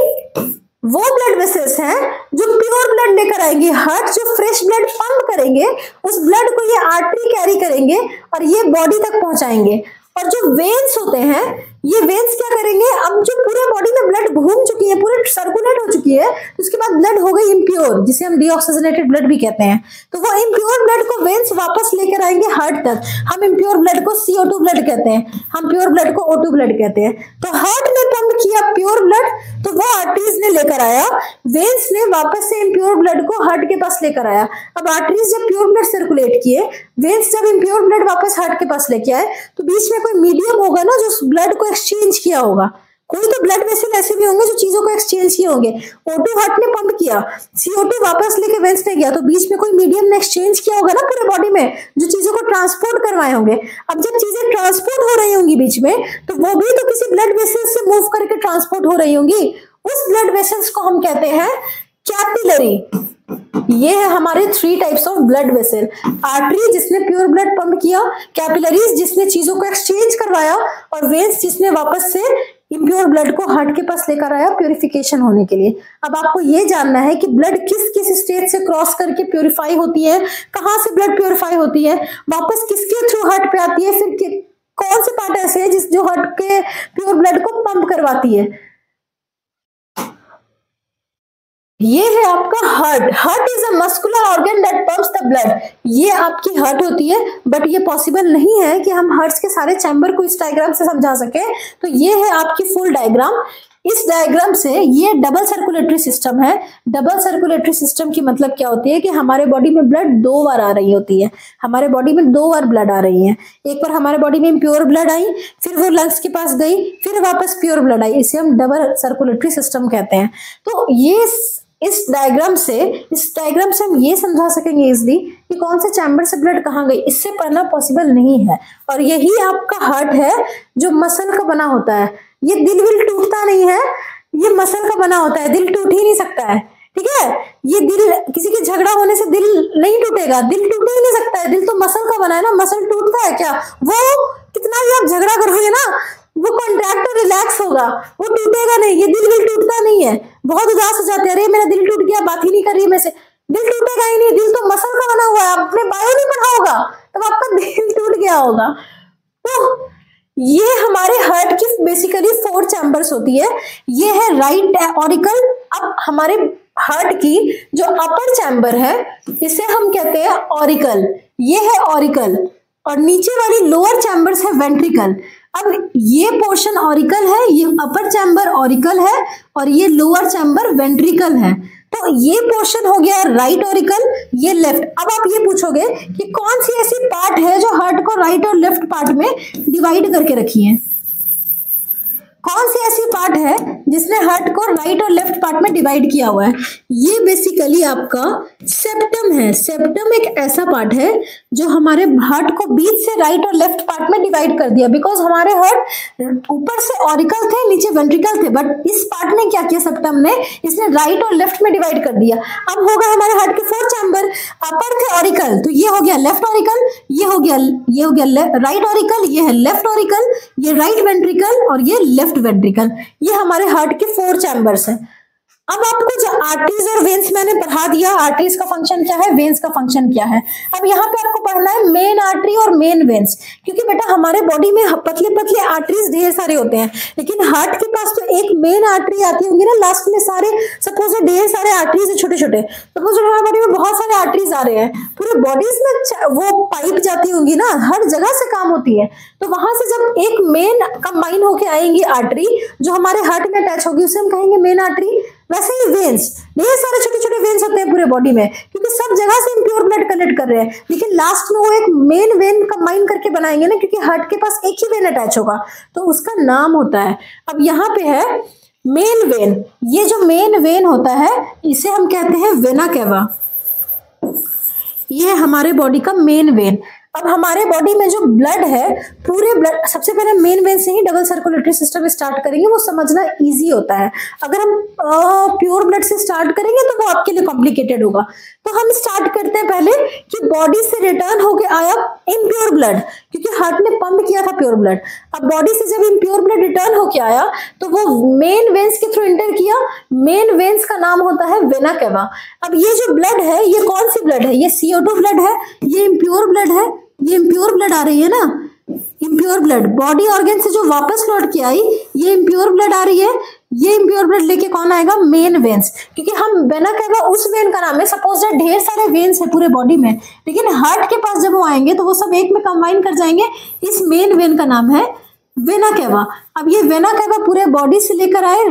वो ब्लड वेसल्स हैं जो प्योर ब्लड लेकर आएंगे. हार्ट जो फ्रेश ब्लड पंप करेंगे, उस ब्लड को ये आर्टरी कैरी करेंगे और ये बॉडी तक पहुंचाएंगे. और जो वेन्स होते हैं, ये वेन्स क्या करेंगे, अब जो पूरे बॉडी में ब्लड घूम चुकी है, पूरे सर्कुलेट हो चुकी है, उसके बाद ब्लड हो गई इम्प्योर, जिसे हम डीऑक्सीजनेटेड ब्लड भी कहते हैं. तो वो इम्प्योर ब्लड को वेन्स वापस लेकर आएंगे हार्ट तक. हम इम्प्योर ब्लड को CO2 ब्लड कहते हैं, हम प्योर ब्लड को O2 ब्लड कहते हैं. तो हार्ट ने पंप किया प्योर ब्लड, तो वो आर्टरीज ने लेकर आया. वेन्स ने वापस से इम्प्योर ब्लड को हार्ट के पास लेकर आया. अब आर्टरीज जब प्योर ब्लड सर्कुलेट किए, वेन्स जब इम्प्योर ब्लड वापस हार्ट के पास लेके आए, तो बीच में कोई मीडियम होगा ना जो ब्लड को एक्सचेंज किया होगा. कोई तो ब्लड वेसल ऐसे भी होंगे जो चीजों को एक्सचेंज किए होंगे. O2 हार्ट ने पंप किया, CO2 वापस लेके वेन्स ने गया, तो बीच में कोई मीडियम ने एक्सचेंज किया होगा ना पूरे बॉडी में, जो चीजों को ट्रांसपोर्ट करवाए होंगे. अब जब चीजें ट्रांसपोर्ट हो रही होंगी बीच में, तो वो भी तो किसी ब्लड वेसल से मूव करके ट्रांसपोर्ट हो रही होंगी. उस ब्लड वेसल्स को हम कहते हैं कैपिलरी. ये है हमारे 3 types of blood vessel. Artery जिसने प्योर ब्लड पंप किया, कैपिलरीज जिसने चीजों को एक्सचेंज करवाया, और वेन्स जिसने वापस से इम्प्योर ब्लड को हार्ट के पास लेकर आया प्योरिफिकेशन होने के लिए. अब आपको ये जानना है कि ब्लड किस किस स्टेज से क्रॉस करके प्योरीफाई होती है, कहाँ से ब्लड प्योरीफाई होती है, वापस किसके थ्रू हार्ट पे आती है, फिर कौन से पार्ट ऐसे है जो हार्ट के प्योर ब्लड को पंप करवाती है. ये है आपका heart. Heart is a muscular organ that pumps the blood. ये आपकी हार्ट होती है, बट ये पॉसिबल नहीं है कि हम हार्ट के सारे चैम्बर को इस डायग्राम से समझा सके. तो ये है आपकी फुल डायग्राम. इस डायग्राम से ये डबल सर्कुलेटरी सिस्टम है. डबल सर्कुलेटरी सिस्टम की मतलब क्या होती है कि हमारे बॉडी में ब्लड 2 बार आ रही होती है. हमारे बॉडी में 2 बार ब्लड आ रही है. एक बार हमारे बॉडी में प्योर ब्लड आई, फिर वो लंग्स के पास गई, फिर वापस प्योर ब्लड आई. इसे हम डबल सर्कुलेटरी सिस्टम कहते हैं. तो ये इस डायग्राम से हम ये समझा सकेंगे इजली कि कौन से चैम्बर से ब्लड कहाँ गई. इससे पढ़ना पॉसिबल नहीं है. और यही आपका हार्ट है जो मसल का बना होता है. ये दिल विल टूटता नहीं है, ये मसल का बना होता है. दिल टूट ही नहीं सकता है, ठीक है. ये दिल, किसी के झगड़ा होने से दिल नहीं टूटेगा, दिल टूट ही नहीं सकता है. दिल तो मसल का बना है ना. मसल टूटता है क्या, वो कितना भी आप झगड़ा करोगे ना, वो कॉन्ट्रैक्ट और रिलैक्स होगा, वो टूटेगा नहीं. ये दिल विल टूटता नहीं है. बहुत उदास हो जाते हैं, अरे मेरा दिल टूट गया, बात ही नहीं कर रही मैं से. दिल टूटेगा ही नहीं, दिल तो मसल का बना हुआ है. आपने बायो नहीं पढ़ा होगा तब आपका दिल टूट गया होगा. तो ये हमारे हार्ट की बेसिकली 4 चैम्बर्स होती है. ये है राइट ऑरिकल. अब हमारे हार्ट की जो अपर चैम्बर है इसे हम कहते हैं ऑरिकल. ये है ऑरिकल. और नीचे वाली लोअर चैम्बर्स है वेंट्रिकल. अब ये पोर्शन ऑरिकल है, ये अपर चैम्बर ऑरिकल है, और ये लोअर चैम्बर वेंट्रिकल है. तो ये पोर्शन हो गया राइट ऑरिकल, ये लेफ्ट. अब आप ये पूछोगे कि कौन सी ऐसी पार्ट है जो हार्ट को राइट और लेफ्ट पार्ट में डिवाइड करके रखी है. कौन सी ऐसी पार्ट है जिसने हार्ट को राइट और लेफ्ट पार्ट में डिवाइड किया हुआ है? ये बेसिकली आपका सेप्टम है। सेप्टम एक ऐसा पार्ट है जो हमारे हार्ट को बीच से राइट और लेफ्ट पार्ट में डिवाइड कर दिया। बिकॉज हमारे हार्ट ऊपर से ऑरिकल थे, नीचे वेंट्रिकल थे, बट इस पार्ट ने क्या किया, सेप्टम ने, इसने राइट और लेफ्ट में डिवाइड कर दिया। अब होगा हमारे हार्ट के 4 चैम्बर। अपर थे ऑरिकल, तो ये हो गया लेफ्ट ऑरिकल, ये हो गया राइट ऑरिकल, ये है लेफ्ट ऑरिकल, ये राइट वेंट्रिकल और ये लेफ्ट वेंट्रिकल। ये हमारे हार्ट के 4 चैम्बर्स हैं। अब आपको जो आर्टरीज और वेन्स मैंने पढ़ा दिया, आर्टरीज का फंक्शन क्या है, वेन्स का फंक्शन क्या है। अब यहाँ पे आपको पढ़ना है मेन आर्टरी और मेन वेन्स, क्योंकि बेटा हमारे बॉडी में पतले पतले आर्टरीज ढेर सारे होते हैं, लेकिन हार्ट के पास तो एक मेन आर्टरी आती होंगी ना लास्ट में। सारे सपोज ढेर सारे आर्टरीज है छोटे छोटे, सपोज हमारे बॉडी में बहुत सारे आर्टरीज आ रहे हैं, पूरे बॉडीज में वो पाइप जाती होंगी ना, हर जगह से काम होती है। तो वहां से जब एक मेन कंबाइन होके आएंगी आर्टरी जो हमारे हार्ट में अटैच होगी, उसे हम कहेंगे मेन आर्टरी। वैसे ही वेन्स, ढेर सारे छोटे छोटे वेन्स होते हैं पूरे बॉडी में, क्योंकि सब जगह से इम्प्योर ब्लड कलेक्ट कर रहे हैं, लेकिन लास्ट में वो एक मेन वेन कंबाइन करके बनाएंगे ना, क्योंकि हार्ट के पास एक ही वेन अटैच होगा, तो उसका नाम होता है। अब यहाँ पे है मेन वेन। ये जो मेन वेन होता है इसे हम कहते हैं वेना कैवा। ये हमारे बॉडी का मेन वेन। अब हमारे बॉडी में जो ब्लड है, पूरे ब्लड, सबसे पहले मेन वेन से ही डबल सर्कुलेटरी सिस्टम स्टार्ट करेंगे, वो समझना इजी होता है। अगर हम प्योर ब्लड से स्टार्ट करेंगे तो वो आपके लिए कॉम्प्लिकेटेड होगा। तो हम स्टार्ट करते हैं पहले कि बॉडी से रिटर्न होके आया इम्प्योर ब्लड, क्योंकि हार्ट ने पंप किया था प्योर ब्लड। अब बॉडी से जब इम्प्योर ब्लड रिटर्न होके आया तो वो मेन वेन्स के थ्रू इंटर किया। मेन वेन्स का नाम होता है वेना कैवा। अब ये जो ब्लड है, ये कौन सी ब्लड है, ये CO2 ब्लड है, ये इम्प्योर ब्लड है, ये इम्प्योर ब्लड आ रही है ना, इम्प्योर ब्लड बॉडी ऑर्गन से जो वापस लौट के आई, ये इम्प्योर ब्लड आ रही है। ये इम्प्योर ब्लड लेके कौन आएगा, मेन वेन्स, क्योंकि हम वेना कैवा उस वेन का नाम है। सपोज ढेर सारे वेन्स है पूरे बॉडी में, लेकिन हार्ट के पास जब वो आएंगे तो वो सब एक में कंबाइन कर जाएंगे। इस मेन वेन का नाम है वेना कैवा। अब ये वेना कैवा पूरे बॉडी से लेकर आए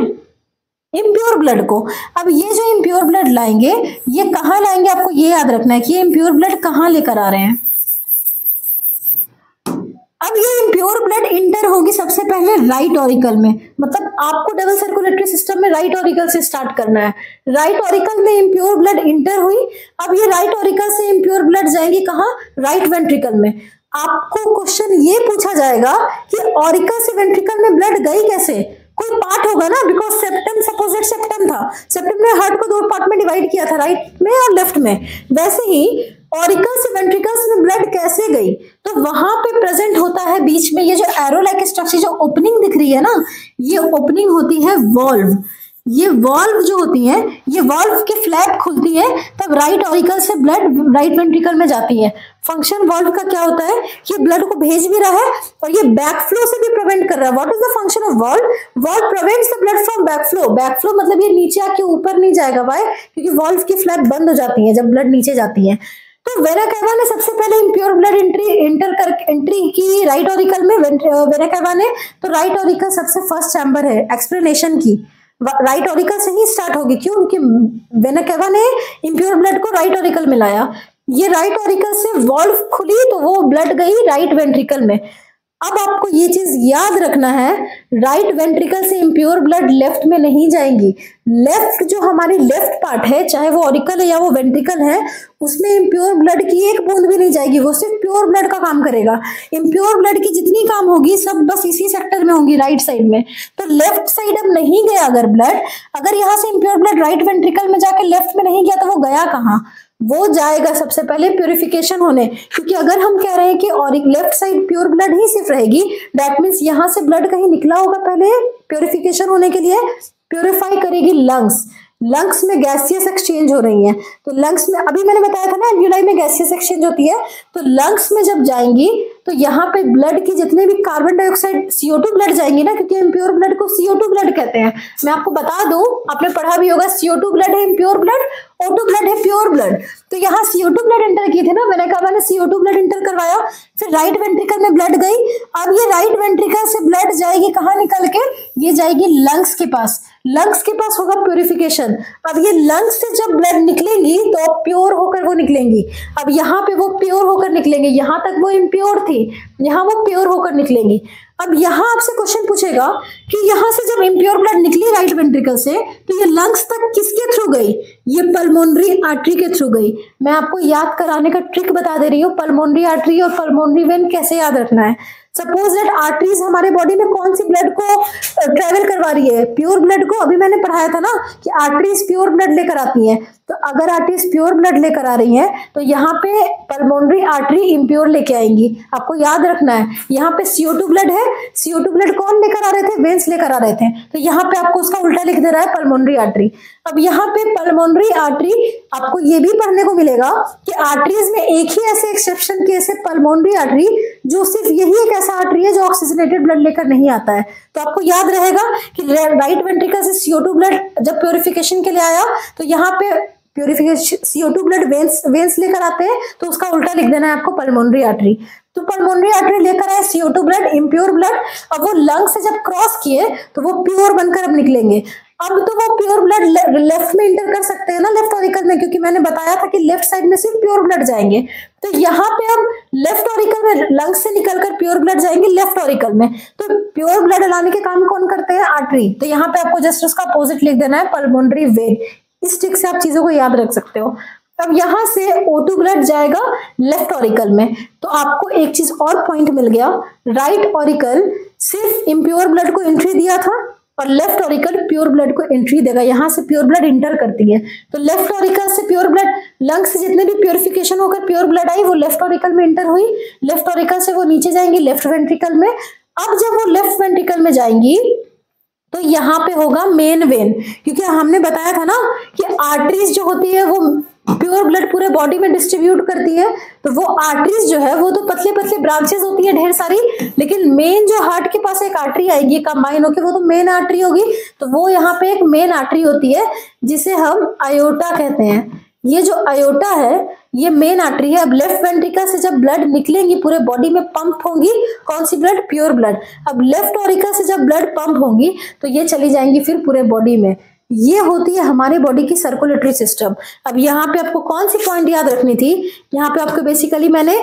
इम्प्योर ब्लड को। अब ये जो इम्प्योर ब्लड लाएंगे, ये कहाँ लाएंगे, आपको ये याद रखना है कि ये इम्प्योर ब्लड कहाँ लेकर आ रहे हैं। अब ये इम्प्योर ब्लड इंटर होगी सबसे पहले राइट ऑरिकल में, मतलब आपको डबल सर्कुलेटरी सिस्टम में राइट ऑरिकल से स्टार्ट करना है। राइट ऑरिकल में इम्प्योर ब्लड इंटर हुई। अब ये राइट ऑरिकल से इम्प्योर ब्लड जाएगी कहाँ, राइट वेंट्रिकल में। आपको क्वेश्चन ये पूछा जाएगा कि ऑरिकल से वेंट्रिकल में ब्लड गई कैसे, कोई पार्ट होगा ना, बिकॉज सेप्टम, सपोज सेप्टम था, सेप्टम ने हार्ट को 2 पार्ट में डिवाइड किया था, राइट में और लेफ्ट में। वैसे ही ऑरिकल से वेंट्रिकल्स में ब्लड कैसे गई, तो वहां पे प्रेजेंट होता है बीच में ये जो एरो लाइक स्ट्रक्चर, जो ओपनिंग दिख रही है ना, ये ओपनिंग होती है वॉल्व। ये वॉल्व जो होती है, ये वॉल्व की फ्लैप खुलती है, तब राइट ऑरिकल से ब्लड राइट वेंट्रिकल में जाती है। फंक्शन वॉल्व का क्या होता है कि ब्लड को भेज भी रहा है और ये बैक फ्लो से भी प्रिवेंट कर रहा है। What is the function of valve, valve prevents the blood from back flow. Back flow मतलब ये नीचे आके ऊपर नहीं जाएगा, वाई, क्योंकि वॉल्व की फ्लैप बंद हो जाती है जब ब्लड नीचे जाती है। तो वेना कैवा ने सबसे पहले इम्प्योर ब्लड एंट्री की राइट ऑरिकल में, वेना कैवा ने। तो राइट ऑरिकल सबसे फर्स्ट चैम्बर है एक्सप्लेनेशन की, राइट ऑरिकल से ही स्टार्ट होगी। क्यों, क्योंकि वेना कैवा ने इम्प्योर ब्लड को राइट ऑरिकल में लाया। ये राइट ऑरिकल से वॉल्व खुली तो वो ब्लड गई राइट वेंट्रिकल में। अब आपको ये चीज याद रखना है, राइट वेंट्रिकल से इम्प्योर ब्लड लेफ्ट में नहीं जाएंगी। लेफ्ट जो हमारी लेफ्ट पार्ट है, चाहे वो ऑरिकल है या वो वेंट्रिकल है, उसमें इम्प्योर ब्लड की एक बूंद भी नहीं जाएगी, वो सिर्फ प्योर ब्लड का काम करेगा। इम्प्योर ब्लड की जितनी काम होगी सब बस इसी सेक्टर में होंगी, राइट साइड में। तो लेफ्ट साइड अब नहीं गया अगर ब्लड, अगर यहाँ से इम्प्योर ब्लड राइट वेंट्रिकल में जाके लेफ्ट में नहीं गया तो वो गया कहाँ, वो जाएगा सबसे पहले प्यूरिफिकेशन होने। क्योंकि अगर हम कह रहे हैं कि और लेफ्ट साइड प्योर ब्लड ही सिर्फ रहेगी, दैट मीन्स यहाँ से ब्लड कहीं निकला होगा पहले प्यूरिफिकेशन होने के लिए। प्यूरिफाई करेगी लंग्स, लंग्स में गैसियस एक्सचेंज हो रही है, तो लंग्स में अभी मैंने बताया था ना एल्यूलाई में गैसियस एक्सचेंज होती है, तो लंग्स में जब जाएंगी तो यहाँ पे ब्लड की जितने भी कार्बन डाइऑक्साइड CO2 ब्लड जाएंगी ना, क्योंकि इम्प्योर ब्लड को CO2 ब्लड कहते हैं। मैं आपको बता दूं, आपने पढ़ा भी होगा, CO2 ब्लड है इम्प्योर ब्लड, O2 ब्लड है प्योर ब्लड। तो यहाँ CO2 ब्लड एंटर किए थे ना, मैंने कहा मैंने CO2 ब्लड एंटर करवाया, फिर राइट वेंट्रिकल में ब्लड गई। अब ये राइट वेंट्रिकल से ब्लड जाएगी कहाँ निकल के, ये जाएगी लंग्स के पास, लंग्स के पास होगा प्यूरिफिकेशन। अब ये लंग्स से जब ब्लड निकलेंगी तो प्योर होकर वो निकलेंगी। अब यहाँ पे वो प्योर होकर निकलेंगे, यहाँ तक वो इम्प्योर थी, यहाँ वो प्योर होकर निकलेंगी। अब यहाँ आपसे क्वेश्चन पूछेगा पूछेगा कि यहाँ से जब इम्प्योर ब्लड निकली राइट वेंट्रिकल से तो ये लंग्स तक किसके थ्रू गई? ये पल्मोनरी आर्टरी के थ्रू गई। मैं आपको याद कराने का ट्रिक बता दे रही हूँ, पल्मोनरी आर्टरी और पल्मोनरी वेन कैसे याद रखना है। सपोज दैट आर्टरीज हमारे बॉडी में कौन सी ब्लड को ट्रेवल करवा रही है? प्योर ब्लड को। अभी मैंने पढ़ाया था ना कि आर्टरीज प्योर ब्लड लेकर आती हैं, तो अगर आर्टरीज प्योर ब्लड लेकर आ रही हैं तो यहाँ पे पल्मोनरी आर्टरी इम्प्योर लेके आएंगी। आपको याद रखना है, यहाँ पे CO2 ब्लड है, CO2 ब्लड कौन लेकर आ रहे थे? वेन्स लेकर आ रहे थे, तो यहाँ पे आपको उसका उल्टा लिख दे रहा है पल्मोनरी आर्टरी। अब यहाँ पे पल्मोनरी आर्टरी आपको ये भी पढ़ने को मिलेगा कि आर्टरीज में एक ही ऐसे एक्सेप्शन केस है पल्मोनरी आर्टरी, जो सिर्फ यही एक ऐसा आर्टरी है जो ऑक्सीजनेटेड ब्लड लेकर नहीं आता है। तो आपको याद रहेगा कि राइट वेंट्रिकल से CO2 ब्लड जब प्योरिफिकेशन के लिए आया तो यहाँ पे प्योरिफिकेशन CO2 ब्लड वेन्स लेकर आते हैं, तो उसका उल्टा लिख देना है आपको पल्मोनरी आर्टरी। तो पल्मोनरी आर्टरी लेकर आए CO2 ब्लड, इम्प्योर ब्लड, अब वो लंग से जब क्रॉस किए तो वो प्योर बनकर अब निकलेंगे। अब तो वो प्योर ब्लड लेफ्ट में इंटर कर सकते हैं ना, लेफ्ट ऑरिकल में, क्योंकि मैंने बताया था कि लेफ्ट साइड में सिर्फ प्योर ब्लड जाएंगे। तो यहाँ पे हम लेफ्ट ऑरिकल में लंग्स से निकलकर प्योर ब्लड जाएंगे लेफ्ट ऑरिकल में। तो प्योर ब्लड लाने के काम कौन करते हैं? आर्टरी। तो यहाँ पे आपको जस्ट उसका अपोजिट लिख देना है पल्मोनरी वेन। इस ट्रिक से आप चीजों को याद रख सकते हो। अब यहाँ से O2 ब्लड जाएगा लेफ्ट ऑरिकल में, तो आपको एक चीज और पॉइंट मिल गया, राइट ऑरिकल सिर्फ इम्प्योर ब्लड को एंट्री दिया था और लेफ्ट ऑरिकल प्योर ब्लड को एंट्री देगा। यहाँ से प्योर ब्लड इंटर करती है, तो लेफ्ट ऑरिकल से प्योर ब्लड, लंग से जितने भी प्योरिफिकेशन होकर प्योर ब्लड आई वो लेफ्ट ऑरिकल में इंटर हुई, लेफ्ट ऑरिकल से वो नीचे जाएंगी लेफ्ट वेंट्रिकल में। अब जब वो लेफ्ट वेंट्रिकल में जाएंगी तो यहाँ पे होगा मेन वेन, क्योंकि हमने बताया था ना कि आर्टरीज जो होती है वो प्योर ब्लड पूरे बॉडी में डिस्ट्रीब्यूट करती है। तो वो आर्टरीज जो है वो तो पतले पतले ब्रांचेस होती है ढेर सारी, लेकिन मेन जो हार्ट के पास एक आर्टरी आएगी कंबाइन होकर, वो तो मेन आर्टरी होगी। तो वो यहाँ पे एक मेन आर्टरी होती है जिसे हम आयोटा कहते हैं। ये जो आयोटा है ये मेन आर्टरी है। अब लेफ्ट वेंट्रिकल से जब ब्लड निकलेंगी पूरे बॉडी में पंप होंगी, कौन सी ब्लड? Pure blood. अब लेफ्ट ऑरिकल से जब ब्लड पंप होंगी तो ये चली जाएंगी फिर पूरे बॉडी में। ये होती है हमारे बॉडी की सर्कुलेटरी सिस्टम। अब यहाँ पे आपको कौन सी पॉइंट याद रखनी थी? यहाँ पे आपको बेसिकली मैंने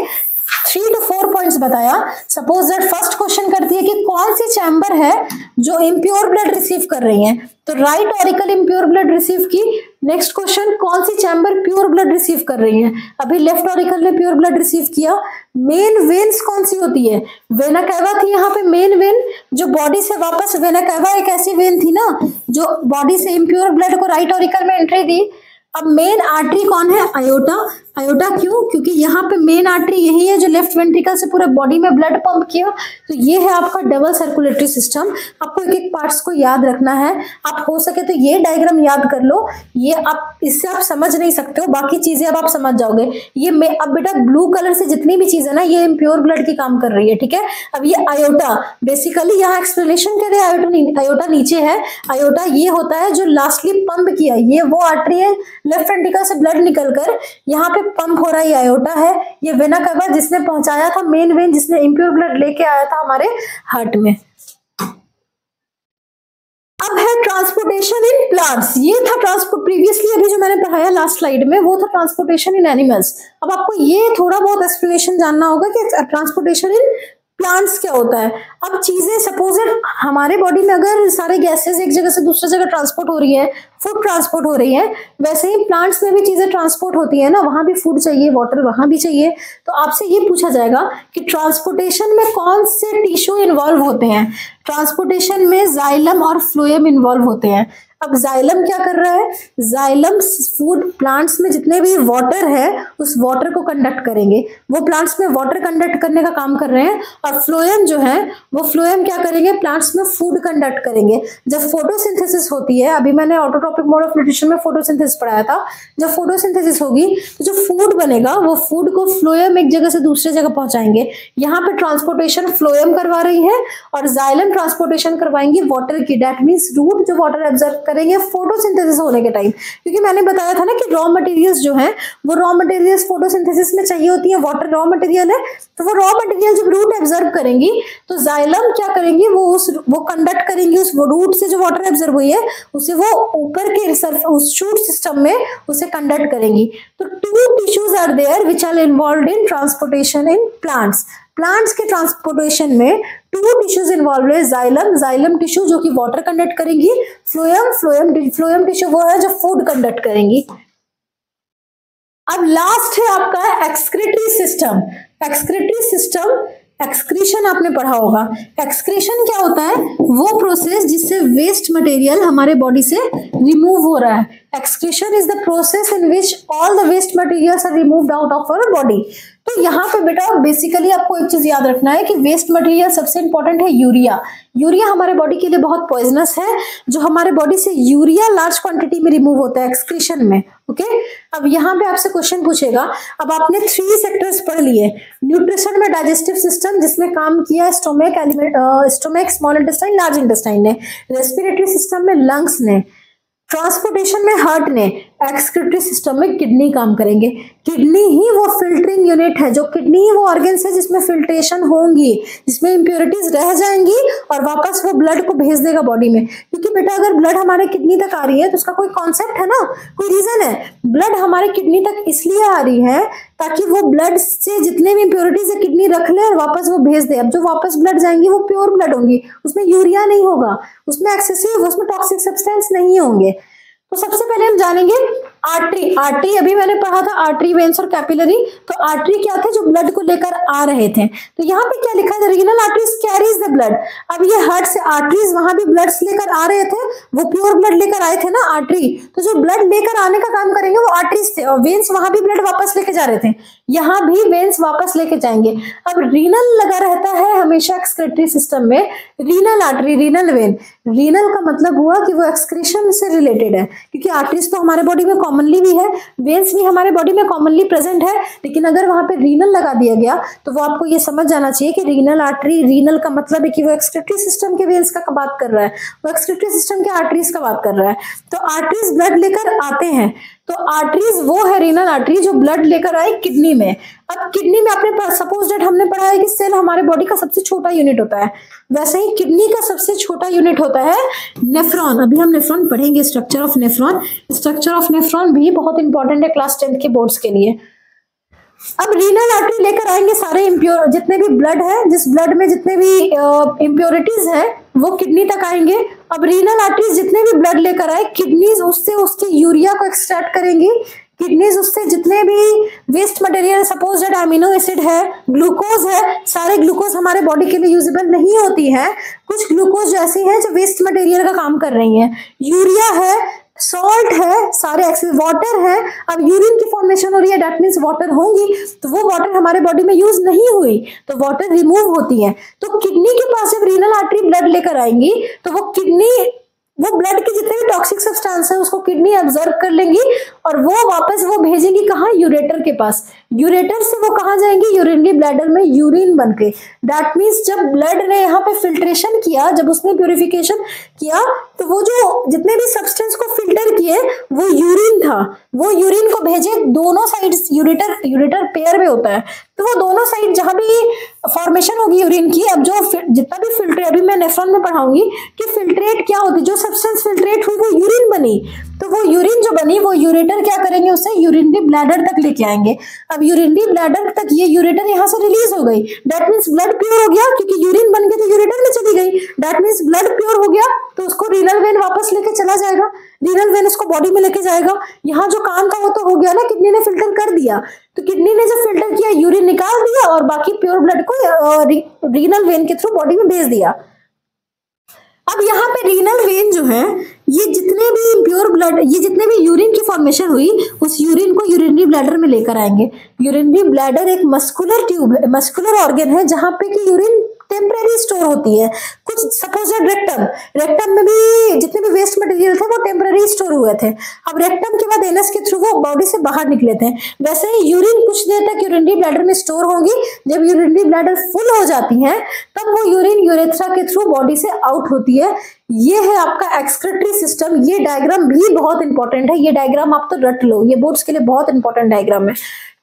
3 to 4 पॉइंट्स बताया। सपोज दैट फर्स्ट क्वेश्चन करती है कि कौन सी चैम्बर है जो इम्प्योर ब्लड रिसीव कर रही है, तो right auricle impure blood receive की। नेक्स्ट क्वेश्चन, कौन सी चैम्बर प्योर ब्लड रिसीव कर रही है? अभी लेफ्ट ऑरिकल ने प्योर ब्लड रिसीव किया। मेन वेन्स कौन सी होती है? वेना कैवा थी यहाँ पे मेन वेन, जो बॉडी से वापस, वेना कैवा एक ऐसी वेन थी ना जो बॉडी से इम्प्योर ब्लड को राइट ऑरिकल में एंट्री दी। अब मेन आर्टरी कौन है? आयोटा। आयोटा क्यों? क्योंकि यहाँ पे मेन आर्टरी यही है जो लेफ्ट वेंट्रिकल से पूरे बॉडी में ब्लड पंप किया। तो ये है आपका डबल सर्कुलेटरी सिस्टम। आपको एक एक पार्ट्स को याद रखना है। आप हो सके तो ये डायग्राम याद कर लो, ये आप इससे आप समझ नहीं सकते हो, बाकी चीजें अब आप समझ जाओगे। ये अब बेटा ब्लू कलर से जितनी भी चीज है ना ये इम्प्योर ब्लड की काम कर रही है, ठीक है। अब ये आयोटा, बेसिकली यहाँ एक्सप्लेनेशन के लिए आयोटा नीचे है। आयोटा ये होता है जो लास्टली पंप किया, ये वो आर्टरी है लेफ्ट वेंट्रिकल से ब्लड निकलकर यहाँ पे पंप हो रहा है, आयोटा है। ये वेना कैवा जिसने पहुंचाया था मेन वेन, जिसने इम्प्योर ब्लड लेके आया था हमारे हार्ट में। अब है ट्रांसपोर्टेशन इन प्लांट्स। ये था ट्रांसपोर्ट, प्रीवियसली अभी जो मैंने पढ़ाया लास्ट स्लाइड में वो था ट्रांसपोर्टेशन इन एनिमल्स। अब आपको ये थोड़ा बहुत एक्सप्लेनेशन जानना होगा कि ट्रांसपोर्टेशन इन प्लांट्स क्या होता है। अब चीजें सपोज हमारे बॉडी में अगर सारे गैसेस एक जगह से दूसरी जगह ट्रांसपोर्ट हो रही है, फूड ट्रांसपोर्ट हो रही है, वैसे ही प्लांट्स में भी चीजें ट्रांसपोर्ट होती है ना, वहां भी फूड चाहिए, वाटर वहां भी चाहिए। तो आपसे ये पूछा जाएगा कि ट्रांसपोर्टेशन में कौन से टिश्यू इन्वॉल्व होते हैं। ट्रांसपोर्टेशन में जाइलम और फ्लोएम इन्वॉल्व होते हैं। अब जाइलम क्या कर रहा है? जाइलम फूड प्लांट्स में जितने भी वाटर है उस वाटर को कंडक्ट करेंगे, वो प्लांट्स में वाटर कंडक्ट करने का काम कर रहे हैं। और फ्लोएम जो है वो फ्लोएम क्या करेंगे? प्लांट्स में फूड कंडक्ट करेंगे। जब फोटोसिंथेसिस होती है, अभी मैंने ऑटोट्रोपिक मोड ऑफ न्यूट्रिशन में फोटोसिंथेसिस पढ़ाया था, जब फोटोसिंथेसिस होगी तो जो फूड बनेगा वो फूड को फ्लोएम एक जगह से दूसरे जगह पहुंचाएंगे। यहाँ पे ट्रांसपोर्टेशन फ्लोएम करवा रही है और जाइलम ट्रांसपोर्टेशन करवाएंगी वाटर की। दैट मीन्स रूट जो वाटर एब्जॉर्ब करेंगे फोटोसिंथेसिस होने के टाइम, क्योंकि मैंने बताया था ना कि रॉ मटेरियल्स जो हैं वो रॉ मटेरियल्स फोटोसिंथेसिस में चाहिए होती है। वाटर रॉ मटेरियल है, तो वो रॉ मटेरियल जब रूट एब्जॉर्ब करेंगी तो जाइलम क्या करेंगी? वो कंडक्ट करेंगी उस रूट से जो वाटर एब्जॉर्ब हुई है उसे वो ऊपर के उस शूट सिस्टम में उसे कंडक्ट करेंगी। तो 2 tissues are there which are involved in transportation in plants. Plants के ट्रांसपोर्टेशन में टू टिश्यूज इन्वॉल्व है, जाइलम टिश्यू जो कि वाटर कंडक्ट करेंगी, फ्लोएम टिश्यू वो है जो फूड कंडक्ट करेंगी। अब लास्ट है आपका एक्सक्रीटरी सिस्टम। एक्सक्रीशन आपने पढ़ा होगा। एक्सक्रीशन क्या होता है? वो प्रोसेस जिससे वेस्ट मटेरियल हमारे बॉडी से रिमूव हो रहा है। Excretion is the process in which all the waste materials are removed out of our body. तो यहाँ पे बेटा बेसिकली आपको एक चीज याद रखना है कि वेस्ट मटेरियल सबसे इंपॉर्टेंट है यूरिया। यूरिया हमारे बॉडी के लिए बहुत पॉइजनस है, जो हमारे बॉडी से यूरिया लार्ज क्वांटिटी में रिमूव होता है एक्सक्रीशन में। ओके, अब यहाँ पे आपसे क्वेश्चन पूछेगा, अब आपने 3 सेक्टर्स पढ़ लिए। न्यूट्रिशन में डाइजेस्टिव सिस्टम जिसमें काम किया stomach, small intestine, large intestine ने। रेस्पिरेटरी सिस्टम में लंग्स ने। ट्रांसपोर्टेशन में हार्ट ने। एक्सक्रीटरी सिस्टम में किडनी काम करेंगे। किडनी ही वो फिल्टरिंग यूनिट है, जो किडनी ही वो ऑर्गन्स है जिसमें फिल्ट्रेशन होंगी, जिसमें इंप्योरिटीज रह जाएंगी और वापस वो ब्लड को भेज देगा बॉडी में। क्योंकि बेटा अगर ब्लड हमारे किडनी तक आ रही है तो उसका कोई कॉन्सेप्ट है ना, कोई रीजन है। ब्लड हमारे किडनी तक इसलिए आ रही है ताकि वो ब्लड से जितने भी इंप्योरिटीज है किडनी रख ले और वापस वो भेज दे। अब जो वापस ब्लड जाएंगी वो प्योर ब्लड होंगी, उसमें यूरिया नहीं होगा, उसमें एक्सेसिव, उसमें टॉक्सिक सब्सटेंस नहीं होंगे। तो सबसे पहले हम जानेंगे आर्टरी अभी मैंने पढ़ा था, आर्टरी, वेन्स और कैपिलरी। तो आर्टरी क्या थे? जो ब्लड को लेकर आ रहे थे। तो यहाँ पे क्या लिखा है? Renal arteries carries the blood. अब ये हार्ट से आर्टरीज वहां भी ब्लड लेकर आ रहे थे, वो प्योर ब्लड लेकर आए थे ना आर्टरी, तो जो ब्लड लेकर आने का काम करेंगे वो आर्टरीज थे, और वेन्स वहां भी ब्लड वापस लेके जा रहे थे, यहाँ भी वेन्स वापस लेके जाएंगे। अब रीनल लगा रहता है हमेशा एक्सक्रीटरी सिस्टम में, renal artery, renal vein. Renal का मतलब हुआ कि वो एक्सक्रीशन से रिलेटेड है, क्योंकि आर्टरीज तो हमारे बॉडी में कॉमनली भी है, वेन्स भी हमारे बॉडी में कॉमनली प्रेजेंट है, लेकिन अगर वहां पे रीनल लगा दिया गया तो वो आपको ये समझ जाना चाहिए कि रीनल आर्टरी, रीनल का मतलब है कि वो एक्सक्रीटरी सिस्टम के वेन्स का बात कर रहा है, वो एक्सक्रीटरी सिस्टम के आर्टरीज का बात कर रहा है। तो आर्टरीज ब्लड लेकर आते हैं, तो आर्टरीज वो है रीनल आर्टरी जो ब्लड लेकर आए किडनी में। अब किडनी में आपने सपोज दैट हमने पढ़ा है कि सेल हमारे बॉडी का सबसे छोटा यूनिट होता है, वैसे ही किडनी का सबसे छोटा यूनिट होता है नेफ्रॉन। अभी हम नेफ्रॉन पढ़ेंगे, structure of nephron. Structure of nephron भी बहुत इंपॉर्टेंट है क्लास 10th के बोर्ड्स के लिए। अब रीनल आर्टरी लेकर आएंगे सारे इम्प्योर जितने भी ब्लड है, जिस ब्लड में जितने भी इम्प्योरिटीज है वो किडनी तक आएंगे। अब रीनल आर्टरीज जितने भी ब्लड लेकर आए, किडनीज उससे उसके यूरिया को एक्सट्रैक्ट करेंगी, किडनीज उससे जितने भी waste material, suppose that amino acid है, ग्लूकोज है, सारे ग्लूकोज हमारे बॉडी के लिए यूजेबल नहीं होती है, कुछ ग्लूकोज ऐसी है जो वेस्ट मटेरियल का काम कर रही है, यूरिया है, सॉल्ट है, सारे एक्सेस, वाटर है। अब यूरिन की फॉर्मेशन हो रही है, दैट मीन्स वाटर होंगी, तो वो वाटर हमारे बॉडी में यूज नहीं हुई तो वाटर रिमूव होती है। तो किडनी के पास जब रीनल आर्टरी ब्लड लेकर आएंगी तो वो किडनी, वो ब्लड के जितने भी टॉक्सिक सब्सटेंस है उसको किडनी ऑब्जर्व कर लेंगी और वो वापस वो भेजेंगी कहाँ? यूरेटर के पास। यूरेटर से वो कहाँ जाएंगी? यूरिनरी ब्लैडर में यूरिन बनके। दैट मीन्स जब ब्लड ने यहाँ पे फिल्ट्रेशन किया, जब उसने प्यूरिफिकेशन किया, तो वो जो जितने भी सब्सटेंस को फिल्टर किए वो यूरिन था, वो यूरिन को भेजे दोनों साइड। यूरेटर पेयर में होता है, तो वो दोनों साइड जहां भी फॉर्मेशन होगी यूरिन की, अब जो जितना भी फिल्ट्रेट, अभी मैं नेफ्रॉन में पढ़ाऊंगी कि फिल्ट्रेट क्या होती है, जो सब्सटेंस फिल्ट्रेट हुई वो यूरिन बनी, तो वो यूरिन जो बनी वो यूरेटर क्या करेंगे? उसे यूरिनरी ब्लैडर तक लेके आएंगे। अब यूरिनरी ब्लैडर तक ये यूरेटर यहाँ से रिलीज हो गई, दैट मीन्स ब्लड प्योर हो गया, क्योंकि यूरिन बन के तो यूरेटर में चली गई, दैट मीन्स ब्लड प्योर हो गया, तो उसको रीनल वेन वापस लेके चला जाएगा, रीनल वेन उसको बॉडी में लेके जाएगा। यहाँ जो काम था वो तो हो गया ना, किडनी ने फिल्टर कर दिया, तो किडनी ने जब फिल्टर किया यूरिन निकाल दिया और बाकी प्योर ब्लड को रीनल वेन के थ्रू बॉडी में भेज दिया। अब यहाँ पे रीनल वेन जो है, ये जितने भी प्योर ब्लड, ये जितने भी यूरिन की फॉर्मेशन हुई उस यूरिन को यूरिनरी ब्लैडर में लेकर आएंगे। यूरिनरी ब्लैडर एक मस्कुलर ट्यूब है, मस्कुलर ऑर्गन है जहां पे कि यूरिन टेम्परेरी स्टोर होती है। कुछ सपोज रेक्टम में भी जितने भी वेस्ट मटेरियल थे वो टेम्परेरी स्टोर हुए थे, अब रेक्टम के बाद एनस के थ्रू वो बॉडी से बाहर निकले थे। वैसे ही यूरिन कुछ देर तक यूरिनरी ब्लैडर में स्टोर होंगी, जब यूरिनरी ब्लैडर फुल हो जाती है तब वो यूरिन यूरेथ्रा के थ्रू बॉडी से आउट होती है। ये है आपका एक्सक्रीटरी सिस्टम। ये डायग्राम भी बहुत इंपॉर्टेंट है, ये डायग्राम आप तो रट लो, ये बोर्ड्स के लिए बहुत इंपॉर्टेंट डायग्राम है।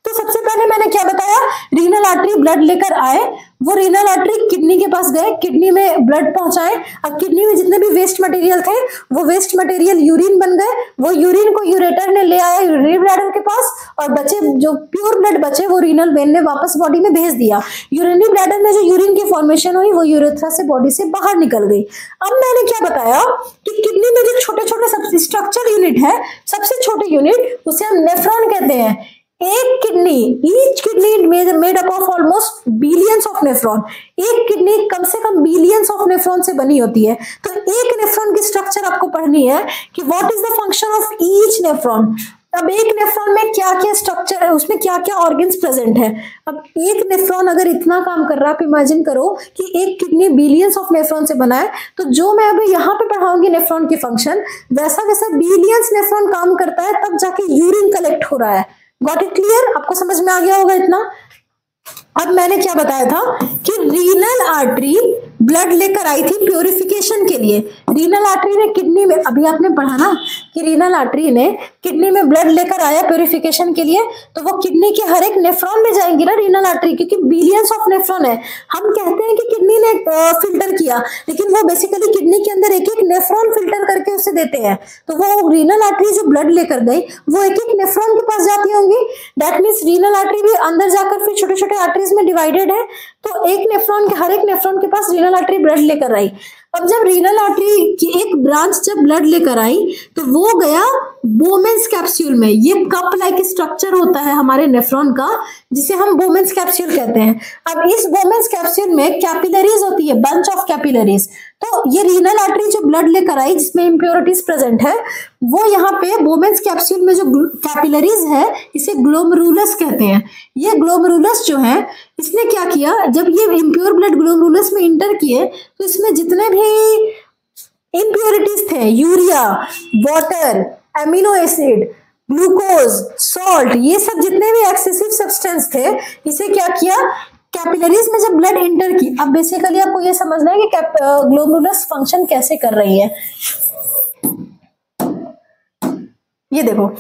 तो सबसे पहले मैंने क्या बताया, रीनल आर्टरी ब्लड लेकर आए, वो रीनल आर्टरी किडनी के पास गए, किडनी में ब्लड पहुंचाए। अब किडनी में जितने भी वेस्ट मटेरियल थे वो वेस्ट मटेरियल यूरिन बन गए, वो यूरिन को यूरेटर ने ले आया यूरिनरी ब्लैडर के पास, और बचे जो प्योर ब्लड बचे वो रीनल वेन ने वापस बॉडी में भेज दिया। यूरिनरी ब्लैडर में जो यूरिन की फॉर्मेशन हुई वो यूरेथ्रा से बॉडी से बाहर निकल गई। अब मैंने क्या बताया कि किडनी में जो छोटे छोटे स्ट्रक्चर यूनिट है, सबसे छोटे यूनिट उसे हम नेफ्रॉन कहते हैं। एक kidney, each kidney made up of almost billions of nephron. एक किडनी कम से कम बिलियंस ऑफ नेफ्रॉन से बनी होती है। तो एक नेफ्रॉन की स्ट्रक्चर आपको पढ़नी है कि what is the function of each nephron. अब एक नेफ्रॉन में क्या क्या स्ट्रक्चर है, उसमें क्या क्या ऑर्गन्स प्रेजेंट है। अब एक नेफ्रॉन अगर इतना काम कर रहा है, आप इमेजिन करो कि एक किडनी बिलियंस ऑफ नेफ्रॉन से बना है, तो जो मैं अभी यहाँ पे पढ़ाऊंगी नेफ्रॉन की फंक्शन, वैसा वैसा बिलियंस नेफ्रॉन काम करता है, तब जाके यूरिन कलेक्ट हो रहा है। Got it clear? आपको समझ में आ गया होगा इतना। अब मैंने क्या बताया था कि रीनल आर्टरी ब्लड लेकर आई थी प्योरिफिकेशन के लिए। रीनल आर्टरी ने किडनी में, अभी आपने पढ़ा ना कि रीनल आर्टरी ने किडनी में ब्लड लेकर आया प्योरिफिकेशन के लिए, तो वो किडनी के हर एक नेफ्रॉन में जाएंगी ना रीनल आर्टरी, क्योंकि बिलियंस ऑफ नेफ्रॉन है। हम कहते हैं कि किडनी ने फिल्टर किया, लेकिन वो बेसिकली किडनी के अंदर एक एक नेफ्रॉन फिल्टर करके उसे देते हैं। तो वो रीनल आर्टरी जो ब्लड लेकर गई वो एक एक नेफ्रॉन के पास जाती होंगी। दैट मीन्स रीनल आर्टरी भी अंदर जाकर फिर छोटे छोटे आर्टरीज में डिवाइडेड है। तो एक नेफ्रॉन के, हर एक नेफ्रॉन के पास रीनल आर्टरी ब्लड लेकर आई। अब जब रीनल आर्टरी की एक ब्रांच जब ब्लड लेकर आई तो वो गया बोमेन्स कैप्सूल में। ये कप लाइक स्ट्रक्चर होता है हमारे नेफ्रॉन का, जिसे हम बोमेन्स कैप्सूल कहते हैं। अब इस बोमेन्स कैप्सूल में कैपिलरीज होती है, बंच ऑफ कैपिलरीज। तो ये रीनल आर्टरी जो ब्लड लेकर आई जिसमें इंप्योरिटीज प्रेजेंट है, वो यहाँ पे बोमेन्स कैप्सूल में जो कैपिलरीज है इसे ग्लोमेरुलस कहते हैं। ये ग्लोमेरुलस जो है, इसने क्या किया, जब ये इम्प्योर ब्लड ग्लोमेरुलस में इंटर किए तो इसमें जितने भी इम्प्योरिटीज थे, urea, water, amino acid, glucose, salt, ये सब जितने भी एक्सेसिव सब्सटेंस थे, इसे क्या किया, कैपिलरीज में जब ब्लड इंटर की। अब बेसिकली आपको ये समझना है कि ग्लोमेरुलस फंक्शन कैसे कर रही है। ये देखो,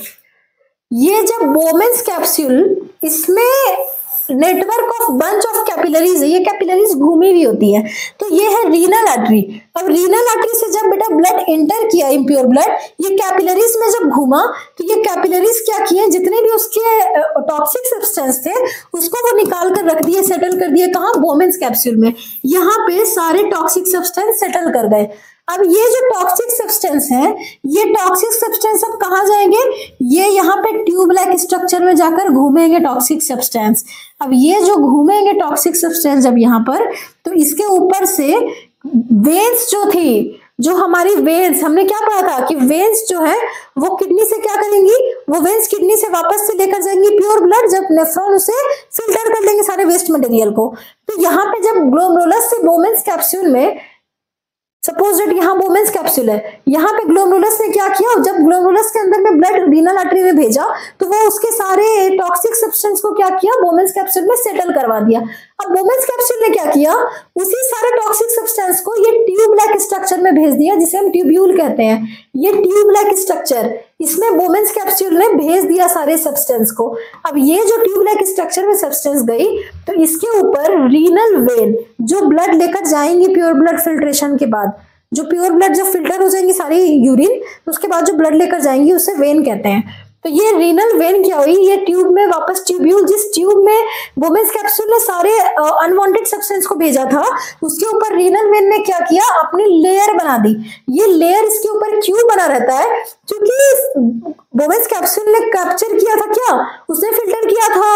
ये जब बोमेन्स कैप्सूल, इसमें network of bunch of capillaries है, ये कैपिलरीज घूमी हुई होती है। तो ये है रीनल आर्टरी। अब रीनल आर्टरी से जब बेटा ब्लड इंटर किया, इम्प्योर ब्लड, ये कैपिलरीज में जब घूमा तो ये कैपिलरीज क्या किए, जितने भी उसके टॉक्सिक सब्सटेंस थे उसको वो निकाल कर रख दिए, सेटल कर दिए। कहाँ? बोमेन्स कैप्सूल में। यहाँ पे सारे टॉक्सिक सब्सटेंस सेटल कर गए। अब ये जो टॉक्सिक सब्सटेंस है, ये टॉक्सिक सब्सटेंस अब कहाँ जाएंगे, ये यहाँ पे ट्यूब लाइक स्ट्रक्चर में जाकर घूमेंगे टॉक्सिक सब्सटेंस। अब ये जो घूमेंगे टॉक्सिक सब्सटेंस जब यहाँ पर, तो इसके ऊपर से वेन्स जो थी, जो हमारी वेन्स, हमने क्या पढ़ा था कि वेन्स जो है वो किडनी से क्या करेंगी, वो वेन्स किडनी से वापस से लेकर जाएंगी प्योर ब्लड, जब नेफ्रॉन उसे फिल्टर कर लेंगे सारे वेस्ट मटेरियल को। तो यहाँ पे जब ग्लोमेरुलस से बोमेन्स कैप्सूल में, सपोज दैट यहाँ बोमेन्स कैप्सूल है, यहाँ पे ग्लोमेरुलस ने क्या किया, जब ग्लोमेरुलस के अंदर में ब्लड रीनल आर्टरी में भेजा तो वो उसके सारे टॉक्सिक सब्सटेंस को क्या किया, बोमेन्स कैप्सूल में सेटल करवा दिया। अब बोमेन्स कैप्सूल ने क्या किया, उसी सारे टॉक्सिक सब्सटेंस को ये ट्यूब लाइक स्ट्रक्चर में भेज दिया, जिसे हम ट्यूब्यूल कहते हैं। ये ट्यूब लाइक स्ट्रक्चर, इसमें बोमेन्स कैप्सूल ने भेज दिया सारे सब्सटेंस को। अब ये जो ट्यूब लाइक स्ट्रक्चर में सब्सटेंस गई, तो इसके ऊपर रीनल वेन जो ब्लड लेकर जाएंगी प्योर ब्लड फिल्ट्रेशन के बाद, जो प्योर ब्लड जब फिल्टर हो जाएंगी सारी यूरिन, तो उसके बाद जो ब्लड लेकर जाएंगी उसे वेन कहते हैं। तो ये रीनल वेन क्या हुई, ये ट्यूब में वापस ट्यूब्यूल, जिस ट्यूब में बोमेन्स कैप्सूल ने सारे अनवांटेड सब्सटेंस को भेजा था, उसके ऊपर रीनल वेन ने क्या किया, अपनी लेयर बना दी। ये लेयर इसके ऊपर क्यों बना रहता है, क्योंकि बोमेन्स कैप्सूल ने कैप्चर किया था क्या, उसने फिल्टर किया था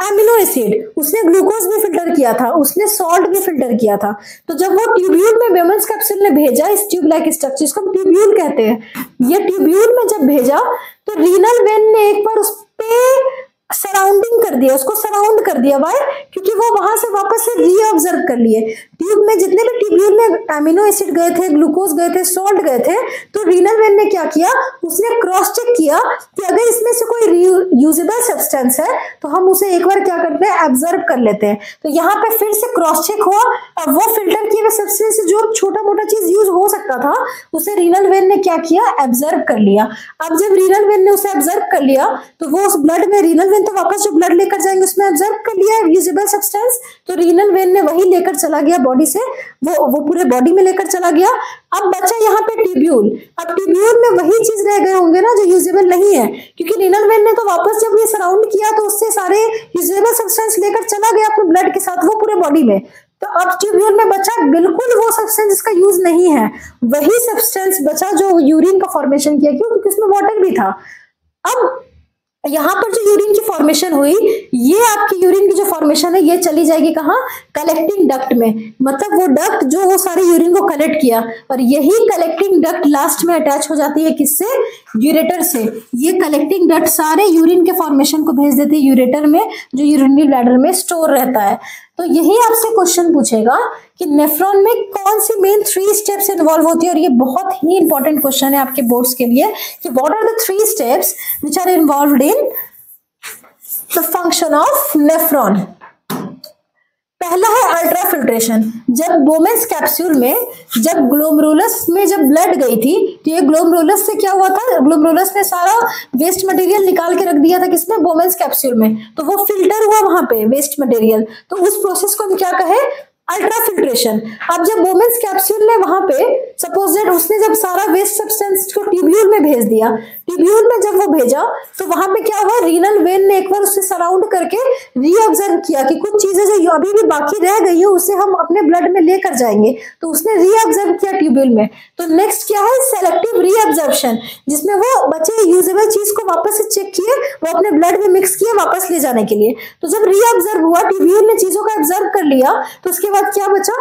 एमिनो एसिड, उसने ग्लूकोज भी फिल्टर किया था, उसने सॉल्ट भी फिल्टर किया था। तो जब वो ट्यूब्यूल में बोमेन्स कैप्सूल ने भेजा इस ट्यूब लाइक स्ट्रक्चर, इसको हम ट्यूब्यूल कहते हैं, ये ट्यूब्यूल में जब भेजा तो रीनल वेन ने एक बार उस पे सराउंडिंग कर दिया, उसको सराउंड कर दिया। वाई? क्योंकि वो वहां से वापस से रीऑब्जर्व कर लिए। ट्यूब में जितने भी ट्यूब्यूल में अमीनो एसिड गए थे, ग्लूकोज गए थे, सॉल्ट गए थे, तो रीनल वेन ने क्या किया, उसने क्रॉस चेक किया कि अगर इसमें से कोई रीयूजेबल सब्सटेंस है तो हम उसे एक बार क्या करते हैं, एब्जॉर्ब कर लेते हैं। तो यहाँ पे फिर से क्रॉस चेक हुआ और वो फिल्टर किए हुए सब्सटेंस जो छोटा मोटा चीज यूज हो सकता था उसे रीनल वेन ने क्या किया, एब्जॉर्ब कर लिया। अब जब रीनल वेन ने उसे एब्जॉर्ब कर लिया तो वो उस ब्लड में, रीनल वेन तो वापस जो ब्लड लेकर जाएंगे उसमें एब्जॉर्ब कर लिया यूजेबल सब्सटेंस, तो रीनल वेन ने वही लेकर चला गया बॉडी से, वो पूरे बॉडी में लेकर चला गया। अब बचा यहाँ पे ट्यूब्यूल। अब ट्यूब्यूल में वही चीज रह गए होंगे ना जो यूजेबल नहीं है, क्योंकि रीनल वेन ने तो वापस जब ये सराउंड किया तो उससे सारे यूजेबल सब्सटेंस लेकर चला गया अपने ब्लड के साथ, वो पूरे बॉडी में। तो अब ट्यूब्यूल में बचा बिल्कुल वो सब्सटेंस जिसका यूज नहीं है, वही सब्सटेंस बचा जो यूरिन का फॉर्मेशन किया, क्यों, क्योंकि उसमें वाटर भी था। अब यहाँ पर जो यूरिन की फॉर्मेशन हुई, ये आपकी यूरिन की जो फॉर्मेशन है ये चली जाएगी कहाँ, कलेक्टिंग डक्ट में। मतलब वो डक्ट जो वो सारे यूरिन को कलेक्ट किया, और यही कलेक्टिंग डक्ट लास्ट में अटैच हो जाती है किससे, यूरेटर से। ये कलेक्टिंग डक्ट सारे यूरिन के फॉर्मेशन को भेज देती है यूरेटर में, जो यूरिनरी ब्लैडर में स्टोर रहता है। तो यही आपसे क्वेश्चन पूछेगा कि नेफ्रॉन में कौन सी मेन 3 स्टेप्स इन्वॉल्व होती है, और ये बहुत ही इंपॉर्टेंट क्वेश्चन है आपके बोर्ड्स के लिए कि what are the 3 steps which are involved in the function of nephron. पहला है अल्ट्राफिल्ट्रेशन। जब बोमेंस कैप्सूल में जब ग्लोमेरुलस में जब ब्लड गई थी तो ये ग्लोमेरुलस से क्या हुआ था, ग्लोमेरुलस ने सारा वेस्ट मटेरियल निकाल के रख दिया था किसमें, बोमेंस कैप्सूल में। तो वो फिल्टर हुआ वहां पे वेस्ट मटेरियल, तो उस प्रोसेस को हम क्या कहे, अल्ट्राफिल्ट्रेशन। अब जब बोमेंस कैप्सूल ने वहां पे सपोज दैट उसने जब सारा वेस्ट सब्सटेंस को ट्यूब्यूल में भेज दिया, ट्यूब्यूल में जब वो भेजा तो वहां पे क्या हुआ, रीनल वेन ने एक बार उसे सराउंड करके रीऑब्जर्व किया कि कुछ चीजें जो अभी भी बाकी रह गई है उसे हम अपने ब्लड में लेकर जाएंगे, तो उसने रीऑब्जर्व किया ट्यूब्यूल में। तो नेक्स्ट क्या है, सेलेक्टिव रीऑब्जर्प्शन, जिसमें वो बचे यूजेबल चीज को वापस से चेक किए, वो अपने ब्लड में मिक्स किए वापस ले जाने के लिए। तो जब रीऑब्जर्व हुआ, ट्यूब्यूल ने चीजों को ऑब्जर्व कर लिया, तो उसके बाद क्या बचा,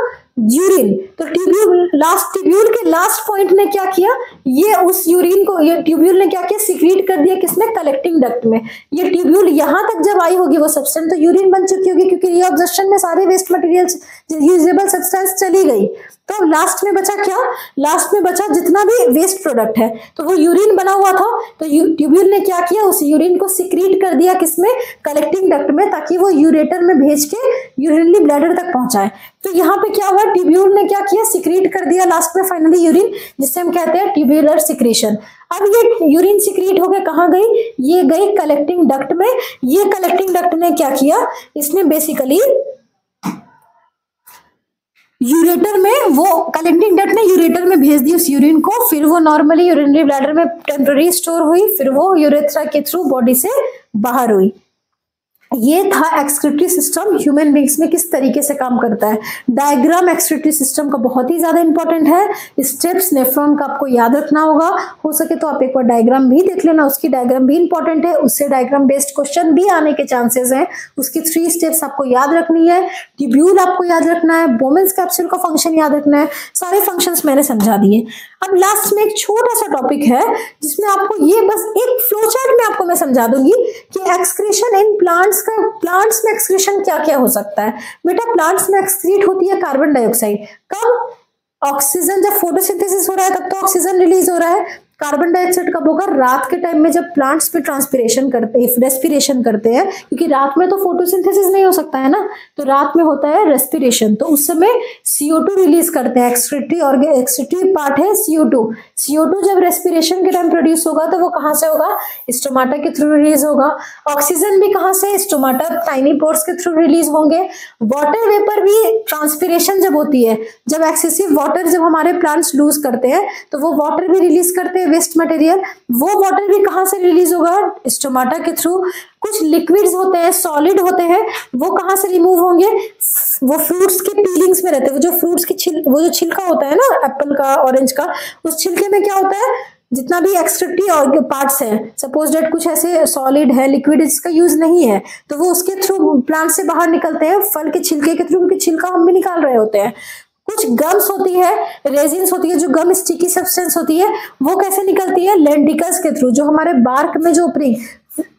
यूरिन। तो ट्यूब्यूल के लास्ट पॉइंट ने क्या किया, ये उस यूरिन को, ये ट्यूब्यूल ने क्या किया, सिक्रीट कर दिया किसमें, कलेक्टिंग डक्ट में। ये ट्यूब्यूल यहां तक जब आई होगी वो सब्सटेंस तो यूरिन बन चुकी होगी, क्योंकि रीऑब्जर्प्शन में सारे वेस्ट मटेरियल्स यूजेबल सब्सटेंस चली गई। तो लास्ट में बचा क्या, लास्ट में बचा जितना भी वेस्ट प्रोडक्ट है, तो वो यूरिन बना हुआ था। तो ट्यूब्यूल ने क्या किया, उस यूरिन को सिक्रीट कर दिया किसमें, कलेक्टिंग डक्ट में, ताकि वो यूरेटर में भेज के यूरिनरी ब्लैडर तक पहुंचाए। तो यहाँ पे क्या हुआ, ट्यूब्यूल ने क्या किया, सिक्रीट कर दिया लास्ट में फाइनली यूरिन, जिससे हम कहते हैं ट्यूब्यूलर सिक्रीशन। अब ये यूरिन सिक्रीट होकर कहाँ गई, ये गई कलेक्टिंग डक्ट में। ये कलेक्टिंग डक्ट ने क्या किया, इसने बेसिकली यूरेटर में, वो कलेक्टिंग डक्ट ने यूरेटर में भेज दी उस यूरिन को, फिर वो नॉर्मली यूरिनरी ब्लैडर में टेम्पररी स्टोर हुई, फिर वो यूरेथ्रा के थ्रू बॉडी से बाहर हुई। ये था एक्सक्रीटरी सिस्टम ह्यूमन बींग्स में किस तरीके से काम करता है। डायग्राम एक्सक्रीटरी सिस्टम का बहुत ही ज्यादा इंपॉर्टेंट है। स्टेप्स नेफ्रॉन का आपको याद रखना होगा, हो सके तो आप एक बार डायग्राम भी देख लेना, उसकी डायग्राम भी इंपॉर्टेंट है, उससे डायग्राम बेस्ड क्वेश्चन भी आने के चांसेस हैं। उसकी 3 स्टेप्स आपको याद रखनी है, ट्यूब्यूल आपको याद रखना है, बोमेंस कैप्सूल का फंक्शन याद रखना है, सारे फंक्शंस मैंने समझा दिए। अब लास्ट में एक छोटा सा टॉपिक है जिसमें आपको ये बस एक फ्लो चार्ट में आपको मैं समझा दूंगी कि एक्सक्रीशन इन प्लांट्स का, प्लांट्स में एक्सक्रीशन क्या क्या हो सकता है। बेटा प्लांट्स में एक्सक्रीट होती है कार्बन डाइऑक्साइड, कब, ऑक्सीजन जब फोटोसिंथेसिस हो रहा है तब तो ऑक्सीजन रिलीज हो रहा है। कार्बन डाइऑक्साइड कब होगा, रात के टाइम में जब प्लांट्स पे ट्रांसपिरेशन करते हैं, रेस्पिरेशन करते हैं, क्योंकि रात में तो फोटोसिंथेसिस नहीं हो सकता है ना, तो रात में होता है रेस्पिरेशन, तो उस समय CO2 रिलीज करते हैं। एक्सक्रीटरी पार्ट है CO2। CO2 जब रेस्पिरेशन के टाइम प्रोड्यूस होगा तो वो कहाँ से होगा, स्टोमाटा के थ्रू रिलीज होगा। ऑक्सीजन भी कहाँ से, स्टोमाटा टाइनी पोर्स के थ्रू रिलीज होंगे। वाटर वेपर भी ट्रांसपिरेशन जब होती है, जब एक्सेसिव वाटर जब हमारे प्लांट्स लूज करते हैं तो वो वाटर भी रिलीज करते हैं वेस्ट मटेरियल, वो वाटर भी कहां से रिलीज होगा, स्टोमाटा के थ्रू। कुछ लिक्विड्स होते हैं, सॉलिड होते हैं, वो कहां से रिमूव होंगे, वो फ्रूट्स के पीलिंग्स में रहते हैं। वो जो फ्रूट्स की वो जो छिलका होता है ना एप्पल का, ऑरेंज का, उस छिलके में क्या होता है, जितना भी एक्सट्रैक्टिव और पार्ट्स है, सपोज डेट कुछ ऐसे सॉलिड है, लिक्विड इसका यूज नहीं है, तो वो उसके थ्रू प्लांट से बाहर निकलते हैं, फल के छिलके के थ्रू, क्योंकि छिलका हम भी निकाल रहे होते हैं। कुछ गम्स होती है, रेजिन्स होती है, जो गम स्टिकी सब्सटेंस होती है, वो कैसे निकलती है, लेंटिकल्स के थ्रू, जो हमारे बार्क में जो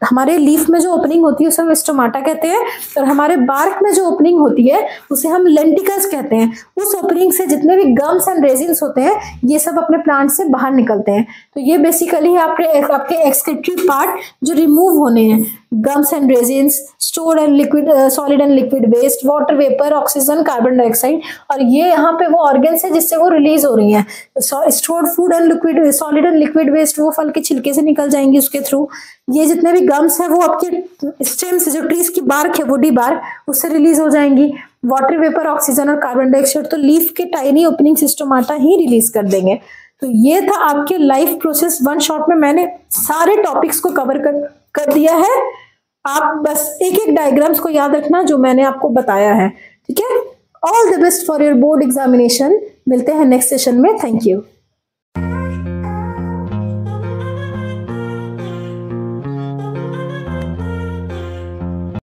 हमारे लीफ में जो ओपनिंग होती है उसे हम स्टोमाटा कहते हैं, और हमारे बार्क में जो ओपनिंग होती है उसे हम लेंटिकल्स कहते हैं। उस ओपनिंग से जितने भी गम्स एंड रेजिन्स होते हैं ये सब अपने प्लांट से बाहर निकलते हैं। तो ये बेसिकली है आपके एक्सक्रीटरी पार्ट जो रिमूव होने हैं, gums and resins, stored and liquid, solid and liquid waste, water vapour, oxygen, carbon dioxide, और ये यहाँ पे वो ऑर्गन्स है जिससे वो रिलीज हो रही हैं। Stored food and liquid, solid and liquid waste वो फल के छिलके से निकल जाएंगी उसके थ्रू। ये जितने भी गम्स है वो आपके स्टेम से, जो ट्रीज की बार्क है वुडी बार्क, उससे रिलीज हो जाएंगी। वाटर वेपर, ऑक्सीजन और कार्बन डाइऑक्साइड तो लीफ के टाइनी ओपनिंग स्टोमाटा ही रिलीज कर देंगे। तो ये था आपके लाइफ प्रोसेस। वन शॉट में मैंने सारे टॉपिक्स को कवर कर दिया है। आप बस एक एक डायग्राम्स को याद रखना जो मैंने आपको बताया है, ठीक है। All the best for your board examination. मिलते हैं नेक्स्ट सेशन में। Thank you.